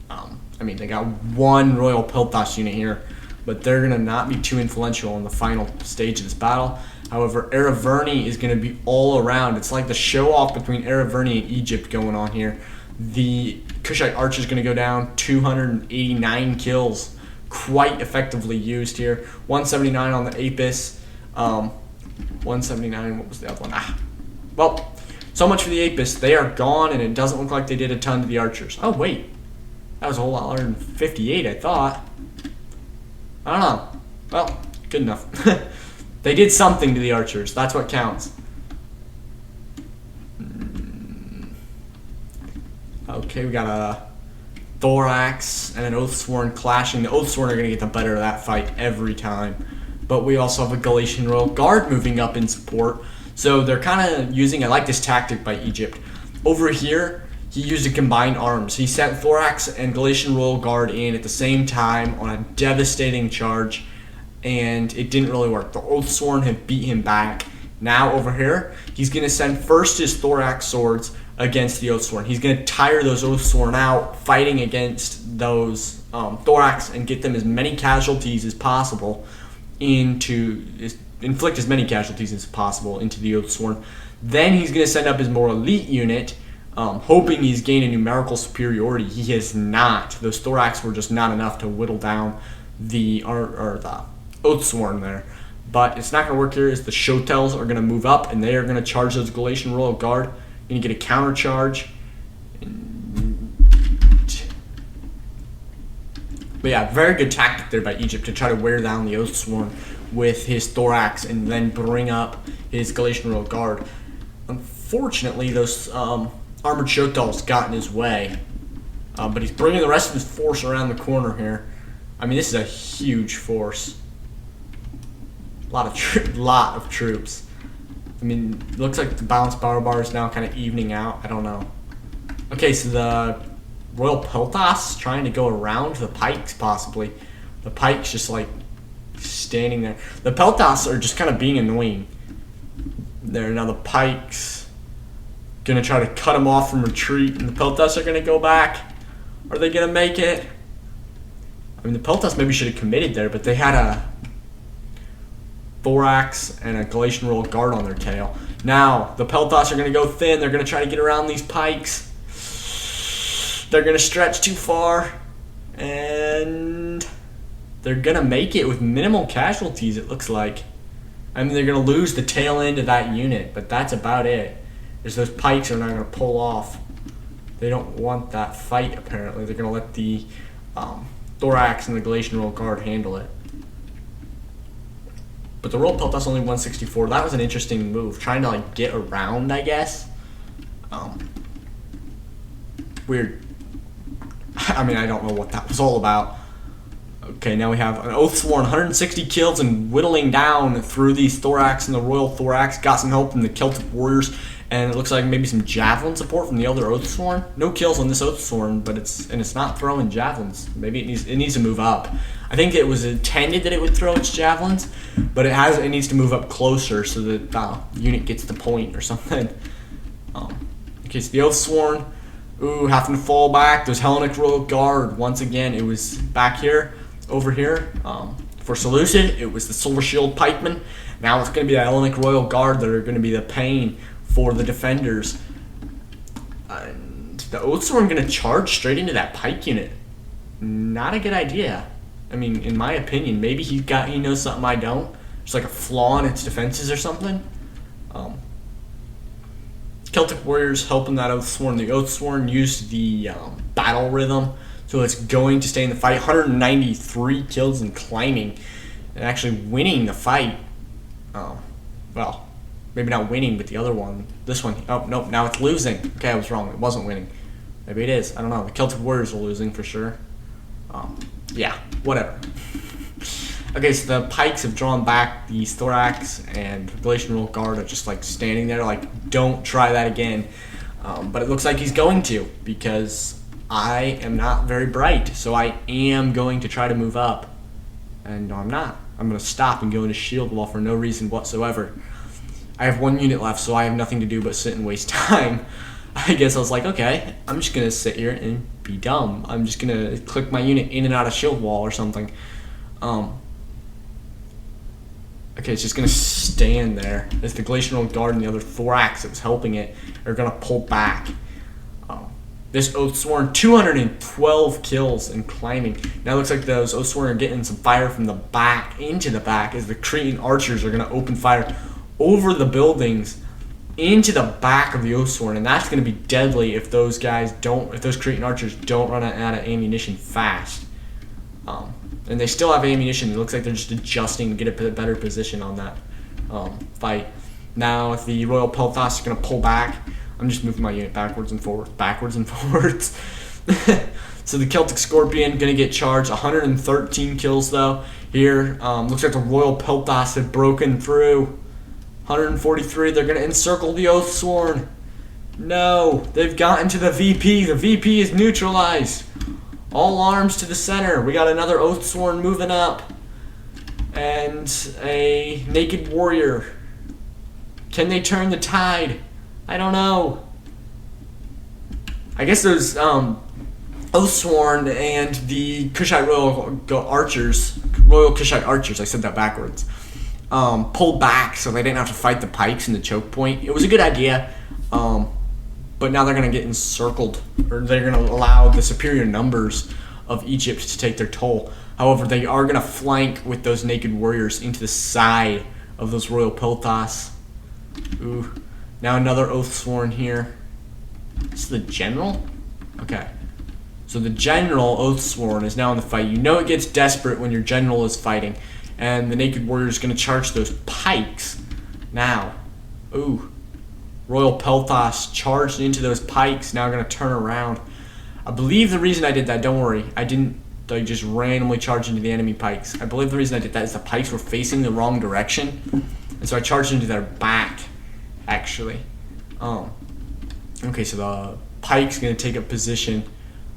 I mean, they got one Royal Peltas unit here, but they're going to not be too influential in the final stage of this battle. However, Arverni is going to be all around. It's like the show-off between Arverni and Egypt going on here. The Kushite archer is going to go down, 289 kills. Quite effectively used here. 179 on the Apis. 179, what was the other one? Well, so much for the Apis. They are gone, and it doesn't look like they did a ton to the archers. Oh, wait. That was a whole lot 158, I thought. I don't know. Well, good enough. They did something to the archers. That's what counts. Okay, we got a Thorax and an Oathsworn clashing. The Oathsworn are going to get the better of that fight every time. But we also have a Galatian Royal Guard moving up in support. So they're kind of using, I like this tactic by Egypt. Over here, he used a combined arms. He sent Thorax and Galatian Royal Guard in at the same time on a devastating charge. And it didn't really work. The Oathsworn have beat him back. Now over here, he's going to send first his Thorax swords against the Oathsworn. He's going to tire those Oathsworn out, fighting against those Thorax and get them as many casualties as possible inflict as many casualties as possible into the Oathsworn. Then he's going to send up his more elite unit, hoping he's gained a numerical superiority. He has not. Those Thorax were just not enough to whittle down the Oathsworn there. But it's not going to work here as the Shotels are going to move up and they are going to charge those Galatian Royal Guard. Going to get a counter charge. But yeah, very good tactic there by Egypt to try to wear down the Oathsworn with his Thorax and then bring up his Galatian Royal Guard. Unfortunately, those armored Shotels got in his way. But he's bringing the rest of his force around the corner here. I mean, this is a huge force. Lot of troops. I mean, it looks like the balanced battle bar is now kind of evening out. I don't know. Okay, so the Royal Peltas trying to go around the Pikes, possibly. The Pikes just, like, standing there. The Peltas are just kind of being annoying. There, now the Pikes going to try to cut them off from retreat, and the Peltas are going to go back. Are they going to make it? I mean, the Peltas maybe should have committed there, but they had a Thorax and a Galatian Royal Guard on their tail. Now, the Peltas are going to go thin. They're going to try to get around these Pikes. They're going to stretch too far. And they're going to make it with minimal casualties, it looks like. I mean, they're going to lose the tail end of that unit, but that's about it. Is those Pikes are not going to pull off. They don't want that fight, apparently. They're going to let the Thorax and the Galatian Royal Guard handle it. But the Royal Peltas only 164. That was an interesting move. Trying to, like, get around, I guess. Weird. I mean, I don't know what that was all about. Okay, now we have an Oathsworn, 160 kills and whittling down through these Thorax and the Royal Thorax. Got some help from the Celtic warriors, and it looks like maybe some javelin support from the other Oathsworn. No kills on this Oathsworn, but it's not throwing javelins. Maybe it needs to move up. I think it was intended that it would throw its javelins, but it needs to move up closer so that the unit gets the point or something. Okay, so the Oathsworn, having to fall back. Those Hellenic Royal Guard, once again, it was back here, over here. For Seleucid, it was the Silver Shield Pikemen. Now it's going to be the Hellenic Royal Guard that are going to be the pain for the defenders. And the Oathsworn going to charge straight into that pike unit. Not a good idea. I mean, in my opinion, maybe he knows something I don't. It's like a flaw in its defenses or something. Celtic warriors helping that Oathsworn. The Oathsworn used the battle rhythm, so it's going to stay in the fight. 193 kills and climbing, and actually winning the fight. Well, maybe not winning, but the other one, this one, oh, nope, now it's losing. Okay, I was wrong. It wasn't winning. Maybe it is. I don't know. The Celtic warriors are losing for sure. Yeah, whatever. Okay, so the pikes have drawn back. The thorax and Galatian Royal Guard are just like standing there like, don't try that again. But it looks like he's going to, because I am not very bright. So I am going to try to move up. And no, I'm not. I'm going to stop and go into shield wall for no reason whatsoever. I have 1 unit left, so I have nothing to do but sit and waste time. I guess I was like, okay, I'm just going to sit here and be dumb. I'm just going to click my unit in and out of shield wall or something. Okay, it's just going to stand there as the Glacial Guard and the other Thorax that was helping it are going to pull back. This Oathsworn, 212 kills and climbing. Now it looks like those Oathsworn are getting some fire from the back into the back as the Cretan archers are going to open fire over the buildings into the back of the Oathsworn, and that's going to be deadly if those Cretan archers don't run out of ammunition fast. And they still have ammunition. It looks like they're just adjusting to get a better position on that fight. Now, if the Royal Pelthas are going to pull back, I'm just moving my unit backwards and forwards. So the Celtic Scorpion going to get charged. 113 kills, though. Here, looks like the Royal Pelthas have broken through. 143, they're going to encircle the Oathsworn. No, they've gotten to the VP. The VP is neutralized. All arms to the center. We got another Oathsworn moving up. And a Naked Warrior. Can they turn the tide? I don't know. I guess those Oathsworn and the Kushite Royal Kushite Archers, I said that backwards, pulled back so they didn't have to fight the pikes in the choke point. It was a good idea. But now they're going to get encircled, or they're going to allow the superior numbers of Egypt to take their toll. However, they are going to flank with those Naked Warriors into the side of those Royal Pelthas. Ooh. Now another Oathsworn here. This is the General? Okay. So the General Oathsworn is now in the fight. You know it gets desperate when your General is fighting. And the Naked Warrior is going to charge those pikes. Now. Ooh. Royal Pelthas charged into those pikes, now going to turn around. I believe the reason I did that, don't worry, I didn't just randomly charge into the enemy pikes. I believe the reason I did that is the pikes were facing the wrong direction, and so I charged into their back, actually. Okay, so the pike's going to take a position,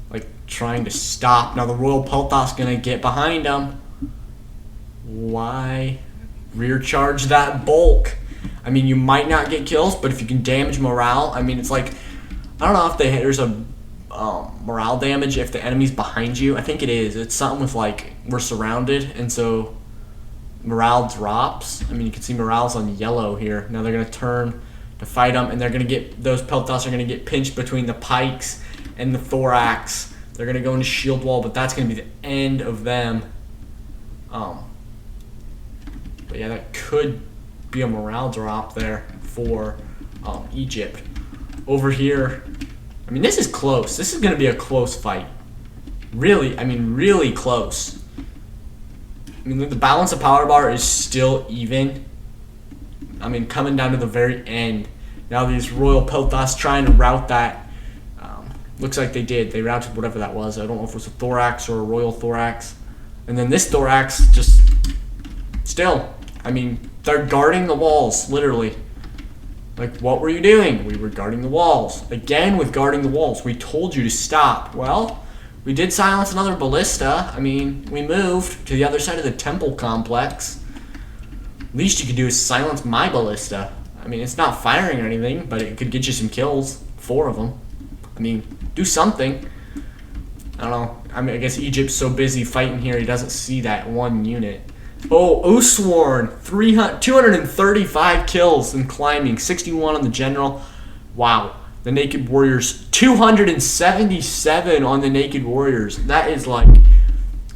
like trying to stop. Now the Royal Pelthas going to get behind them. Why? Rear charge that bulk. I mean, you might not get kills, but if you can damage morale, I mean, it's like, I don't know if there's a morale damage if the enemy's behind you. I think it is. It's something with, like, we're surrounded, and so morale drops. I mean, you can see morale's on yellow here. Now they're going to turn to fight them, and they're going to get, those Pelthas are going to get pinched between the pikes and the thorax. They're going to go into shield wall, but that's going to be the end of them. But yeah, that could be a morale drop there for Egypt. Over here, I mean, this is close. This is going to be a close fight. Really, I mean, really close. I mean, the balance of power bar is still even. I mean, coming down to the very end. Now these Royal Pelthas trying to route that. Looks like they did. They routed whatever that was. I don't know if it was a thorax or a Royal Thorax. And then this thorax just still, I mean, they're guarding the walls, literally. Like, what were you doing? We were guarding the walls. Again with guarding the walls. We told you to stop. Well, we did silence another ballista. I mean, we moved to the other side of the temple complex. Least you could do is silence my ballista. I mean, it's not firing or anything, but it could get you some kills. 4 of them. I mean, do something. I don't know. I mean, I guess Egypt's so busy fighting here, he doesn't see that one unit. Oh, Oathsworn, 235 kills and climbing, 61 on the General. Wow. The Naked Warriors, 277 on the Naked Warriors. That is like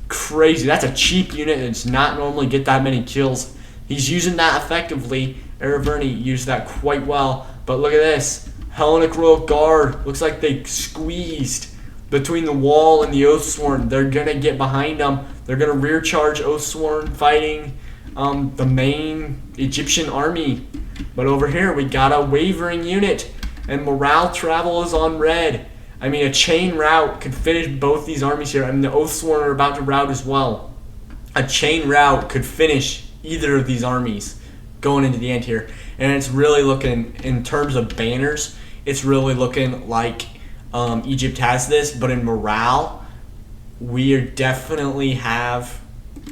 crazy. That's a cheap unit that does not normally get that many kills. He's using that effectively. Araverni used that quite well. But look at this. Hellenic Royal Guard. Looks like they squeezed between the wall and the Oathsworn. They're going to get behind them. They're going to rear charge Oathsworn fighting the main Egyptian army. But over here, we got a wavering unit. And morale travel is on red. I mean, a chain rout could finish both these armies here. I mean, the Oathsworn are about to rout as well. A chain rout could finish either of these armies going into the end here. And it's really looking, in terms of banners, it's really looking like Egypt has this. But in morale, we definitely have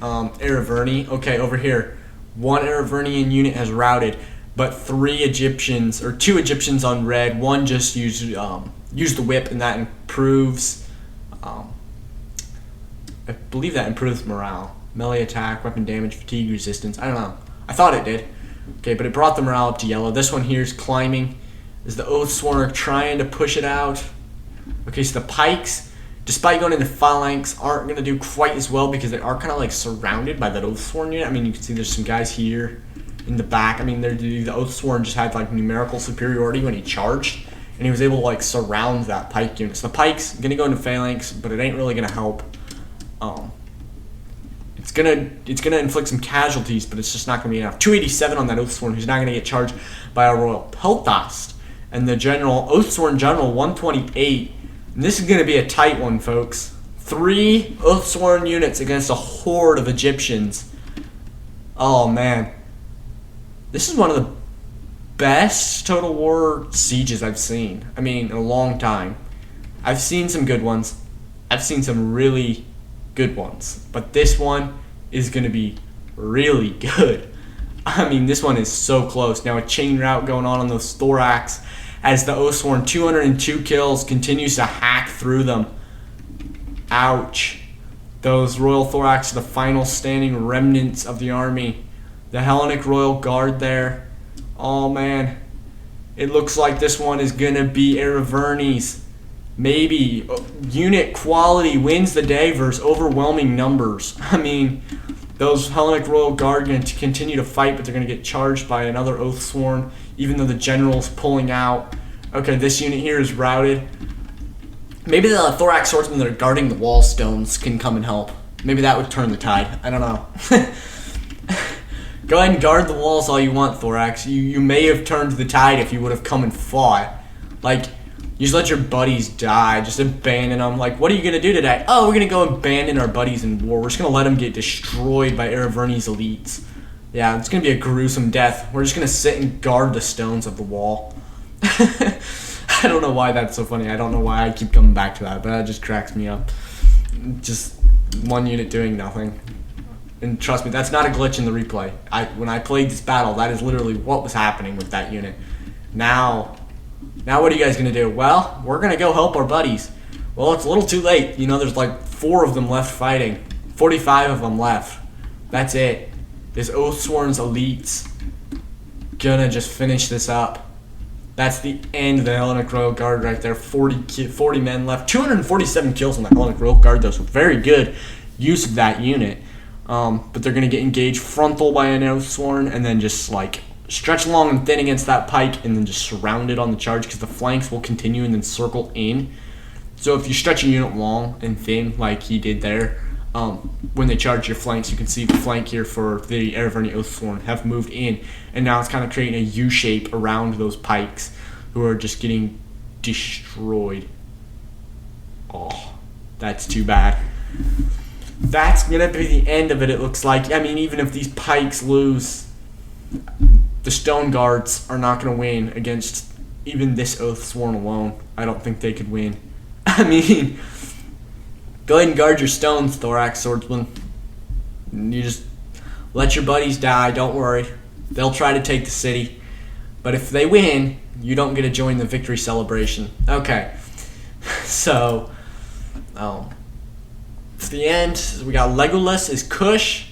Ereverni. Okay, over here, one Erevernian unit has routed. But 3 Egyptians, or 2 Egyptians on red. One just used the whip, and that improves, I believe that improves morale. Melee attack, weapon damage, fatigue resistance. I don't know. I thought it did. Okay, but it brought the morale up to yellow. This one here is climbing. Is the Oathsworn are trying to push it out. Okay, so the pikes, despite going into phalanx, aren't going to do quite as well because they are kind of like surrounded by that Oathsworn unit. I mean, you can see there's some guys here in the back. I mean, the Oathsworn just had like numerical superiority when he charged, and he was able to like surround that pike unit. So the pike's gonna go into phalanx, but it ain't really gonna help. It's gonna inflict some casualties, but it's just not gonna be enough. 287 on that Oathsworn, who's not gonna get charged by a royal peltast, and the Oathsworn general 128. And this is gonna be a tight one, folks. 3 Oathsworn units against a horde of Egyptians. Oh man. This is one of the best Total War sieges I've seen. I mean, in a long time. I've seen some good ones. I've seen some really good ones. But this one is going to be really good. I mean, this one is so close. Now a chain rout going on those thorax as the Oathsworn 202 kills continues to hack through them. Ouch. Those Royal Thorax are the final standing remnants of the army. The Hellenic Royal Guard there. Oh man. It looks like this one is going to be Ereverni's. Maybe. Unit quality wins the day versus overwhelming numbers. I mean, those Hellenic Royal Guard are going to continue to fight, but they're going to get charged by another Oathsworn, even though the general's pulling out. Okay, this unit here is routed. Maybe the Thorax swordsmen that are guarding the wall stones can come and help. Maybe that would turn the tide. I don't know. Go ahead and guard the walls all you want, Thorax. You may have turned the tide if you would have come and fought. Like, you just let your buddies die. Just abandon them. Like, what are you going to do today? Oh, we're going to go abandon our buddies in war. We're just going to let them get destroyed by Ereverni's elites. Yeah, it's going to be a gruesome death. We're just going to sit and guard the stones of the wall. I don't know why that's so funny. I don't know why I keep coming back to that, but that just cracks me up. Just one unit doing nothing. And trust me, that's not a glitch in the replay. When I played this battle, that is literally what was happening with that unit. Now what are you guys going to do? Well, we're going to go help our buddies. Well, it's a little too late. You know, there's like 4 of them left fighting. 45 of them left. That's it. This Oathsworn's elites gonna just finish this up. That's the end of the Hellenic Royal Guard right there. 40 men left. 247 kills on the Hellenic Royal Guard, though, so very good use of that unit. But they're going to get engaged frontal by an Oathsworn and then just like stretch long and thin against that pike and then just surround it on the charge because the flanks will continue and then circle in. So if you stretch a unit long and thin like he did there, when they charge your flanks, you can see the flank here for the Ereverni Oathsworn have moved in, and now it's kind of creating a U shape around those pikes who are just getting destroyed. Oh, that's too bad. That's going to be the end of it, it looks like. I mean, even if these pikes lose, the Stone Guards are not going to win against even this Oathsworn alone. I don't think they could win. I mean, go ahead and guard your stones, Thorax Swordsman. You just let your buddies die, don't worry. They'll try to take the city. But if they win, you don't get to join the victory celebration. Okay. So, it's the end. We got Legolas as Cush,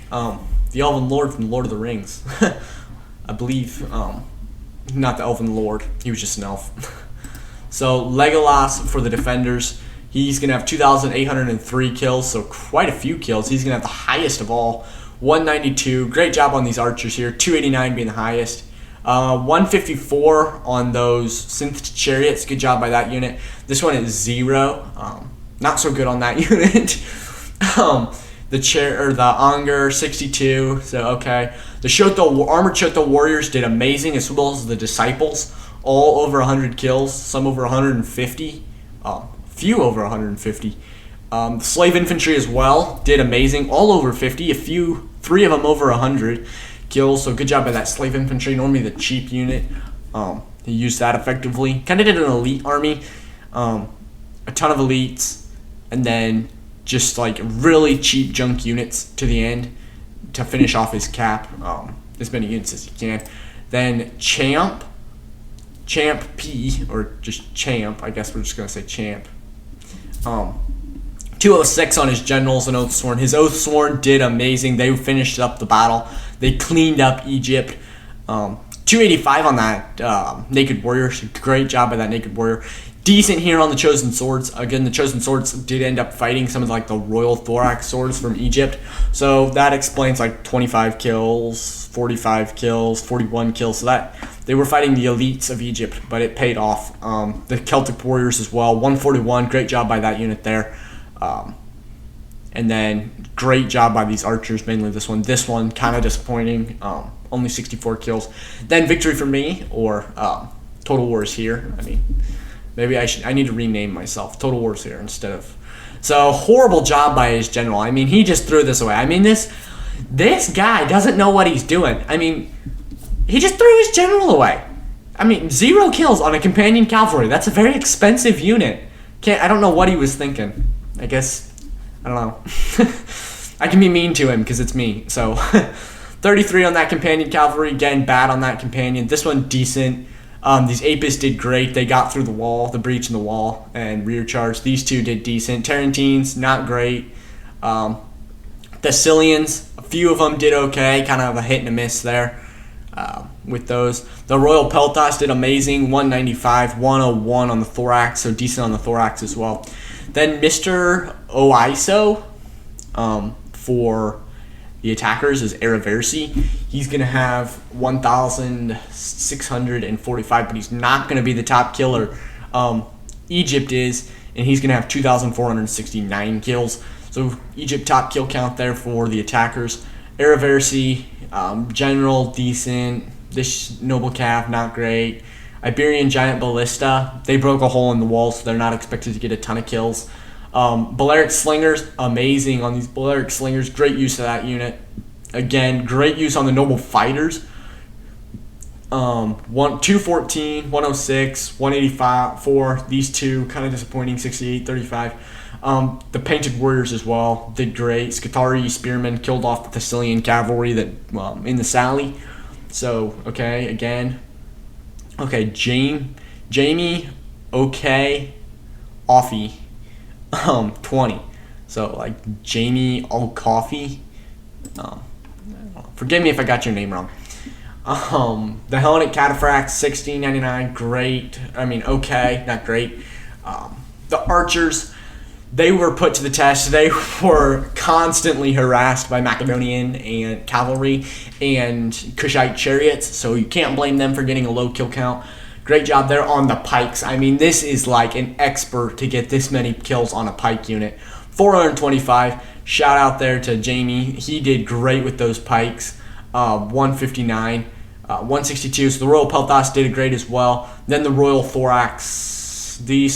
the Elven Lord from the Lord of the Rings. I believe, not the Elven Lord. He was just an elf. So Legolas for the defenders. He's going to have 2,803 kills, so quite a few kills. He's going to have the highest of all, 192. Great job on these archers here, 289 being the highest. 154 on those synth chariots. Good job by that unit. This one is 0. Not so good on that unit. The Anger 62. So okay. The armored Shoto warriors did amazing, as well as the disciples. All over 100 kills. Some over 150. Few over 150. The slave infantry as well did amazing. All over 50. 3 of them over 100 kills. So good job by that slave infantry. Normally the cheap unit. He used that effectively. Kind of did an elite army. A ton of elites. And then just like really cheap junk units to the end to finish off his cap. As many units as he can. Then Champ P, or just Champ. I guess we're just going to say Champ. 206 on his generals and Oathsworn. His Oathsworn did amazing. They finished up the battle. They cleaned up Egypt. 285 on that Naked Warrior. Great job by that Naked Warrior. Decent here on the Chosen Swords. Again, the Chosen Swords did end up fighting some of like the Royal Thorax Swords from Egypt. So that explains like 25 kills, 45 kills, 41 kills. So that they were fighting the elites of Egypt, but it paid off. The Celtic Warriors as well. 141. Great job by that unit there. And then great job by these archers, mainly this one. This one kind of disappointing. Only 64 kills. Then Victory for Me, or Total Wars here. I mean, maybe I need to rename myself. Total Wars here instead of. So horrible job by his general. I mean, he just threw this away. I mean, this guy doesn't know what he's doing. I mean, he just threw his general away. I mean, 0 kills on a companion cavalry. That's a very expensive unit. I don't know what he was thinking. I guess, I don't know. I can be mean to him because it's me. So 33 on that companion cavalry. Again, bad on that companion. This one, decent. These Apis did great. They got through the wall, the breach in the wall, and rear charge. These two did decent. Tarentines, not great. Thessalians, a few of them did okay. Kind of a hit and a miss there with those. The Royal Peltas did amazing. 195, 101 on the thorax, so decent on the thorax as well. Then Mr. Oiso for the attackers is Araversi. He's going to have 1,645, but he's not going to be the top killer. Egypt is, and he's going to have 2,469 kills. So Egypt top kill count there for the attackers. Araversi, general, decent. This noble calf, not great. Iberian Giant Ballista, they broke a hole in the wall, so they're not expected to get a ton of kills. Balearic Slingers, amazing on these Balearic Slingers. Great use of that unit. Again, great use on the Noble Fighters. 214, 106, 185, these two, kind of disappointing, 68, 35. The Painted Warriors as well did great. Scutari Spearmen killed off the Thessalian cavalry that in the sally. So, okay, again. Okay, Jamie, okay, Offie, 20. So, like, Jamie O'Coffee. Forgive me if I got your name wrong. The Hellenic Cataphracts, 1699, great. I mean, okay, not great. The Archers, they were put to the test. They were constantly harassed by Macedonian and cavalry and Kushite chariots, so you can't blame them for getting a low kill count. Great job there on the pikes. I mean, this is like an expert to get this many kills on a pike unit. 425. Shout out there to Jamie. He did great with those pikes. 159. 162. So the Royal Peltas did great as well. Then the Royal Thorax. A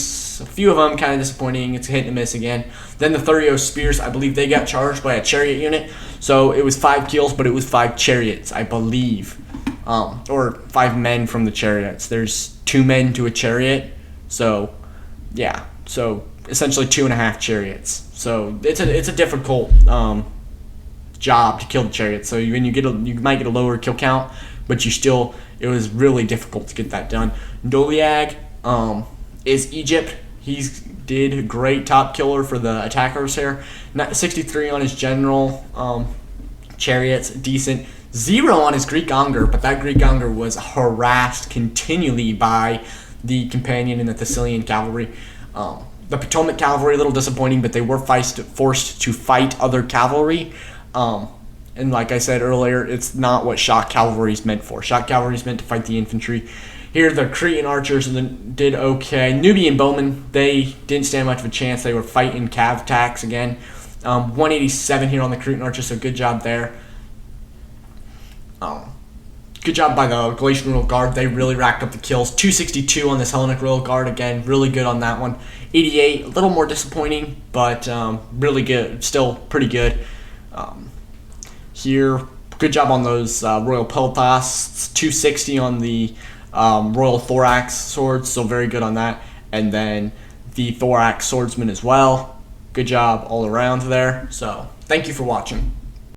few of them kind of disappointing. It's a hit and a miss again. Then the Thurio Spears, I believe they got charged by a chariot unit. So it was 5 kills, but it was 5 chariots, I believe. Or 5 men from the chariots. There's 2 men to a chariot. So, yeah. So essentially 2.5 chariots. So it's a difficult job to kill the chariots. So when you might get a lower kill count, but it was really difficult to get that done. Doliag is Egypt. He did a great top killer for the attackers here. 63 on his general chariots, decent. 0 on his Greek Onger, but that Greek Onger was harassed continually by the companion and the Thessalian cavalry. The Potomac cavalry, a little disappointing, but they were forced to fight other cavalry. And like I said earlier, it's not what shock cavalry is meant for. Shock cavalry is meant to fight the infantry. Here, the Cretan archers did okay. Nubian bowmen, they didn't stand much of a chance. They were fighting cav attacks again. 187 here on the Cretan archers, so good job there. Good job by the Galatian Royal Guard. They really racked up the kills. 262 on this Hellenic Royal Guard. Again, really good on that one. 88, a little more disappointing, but really good. Still pretty good. Here, good job on those Royal Peltas. 260 on the Royal Thorax swords, so very good on that. And then the Thorax swordsman as well. Good job all around there. So, thank you for watching.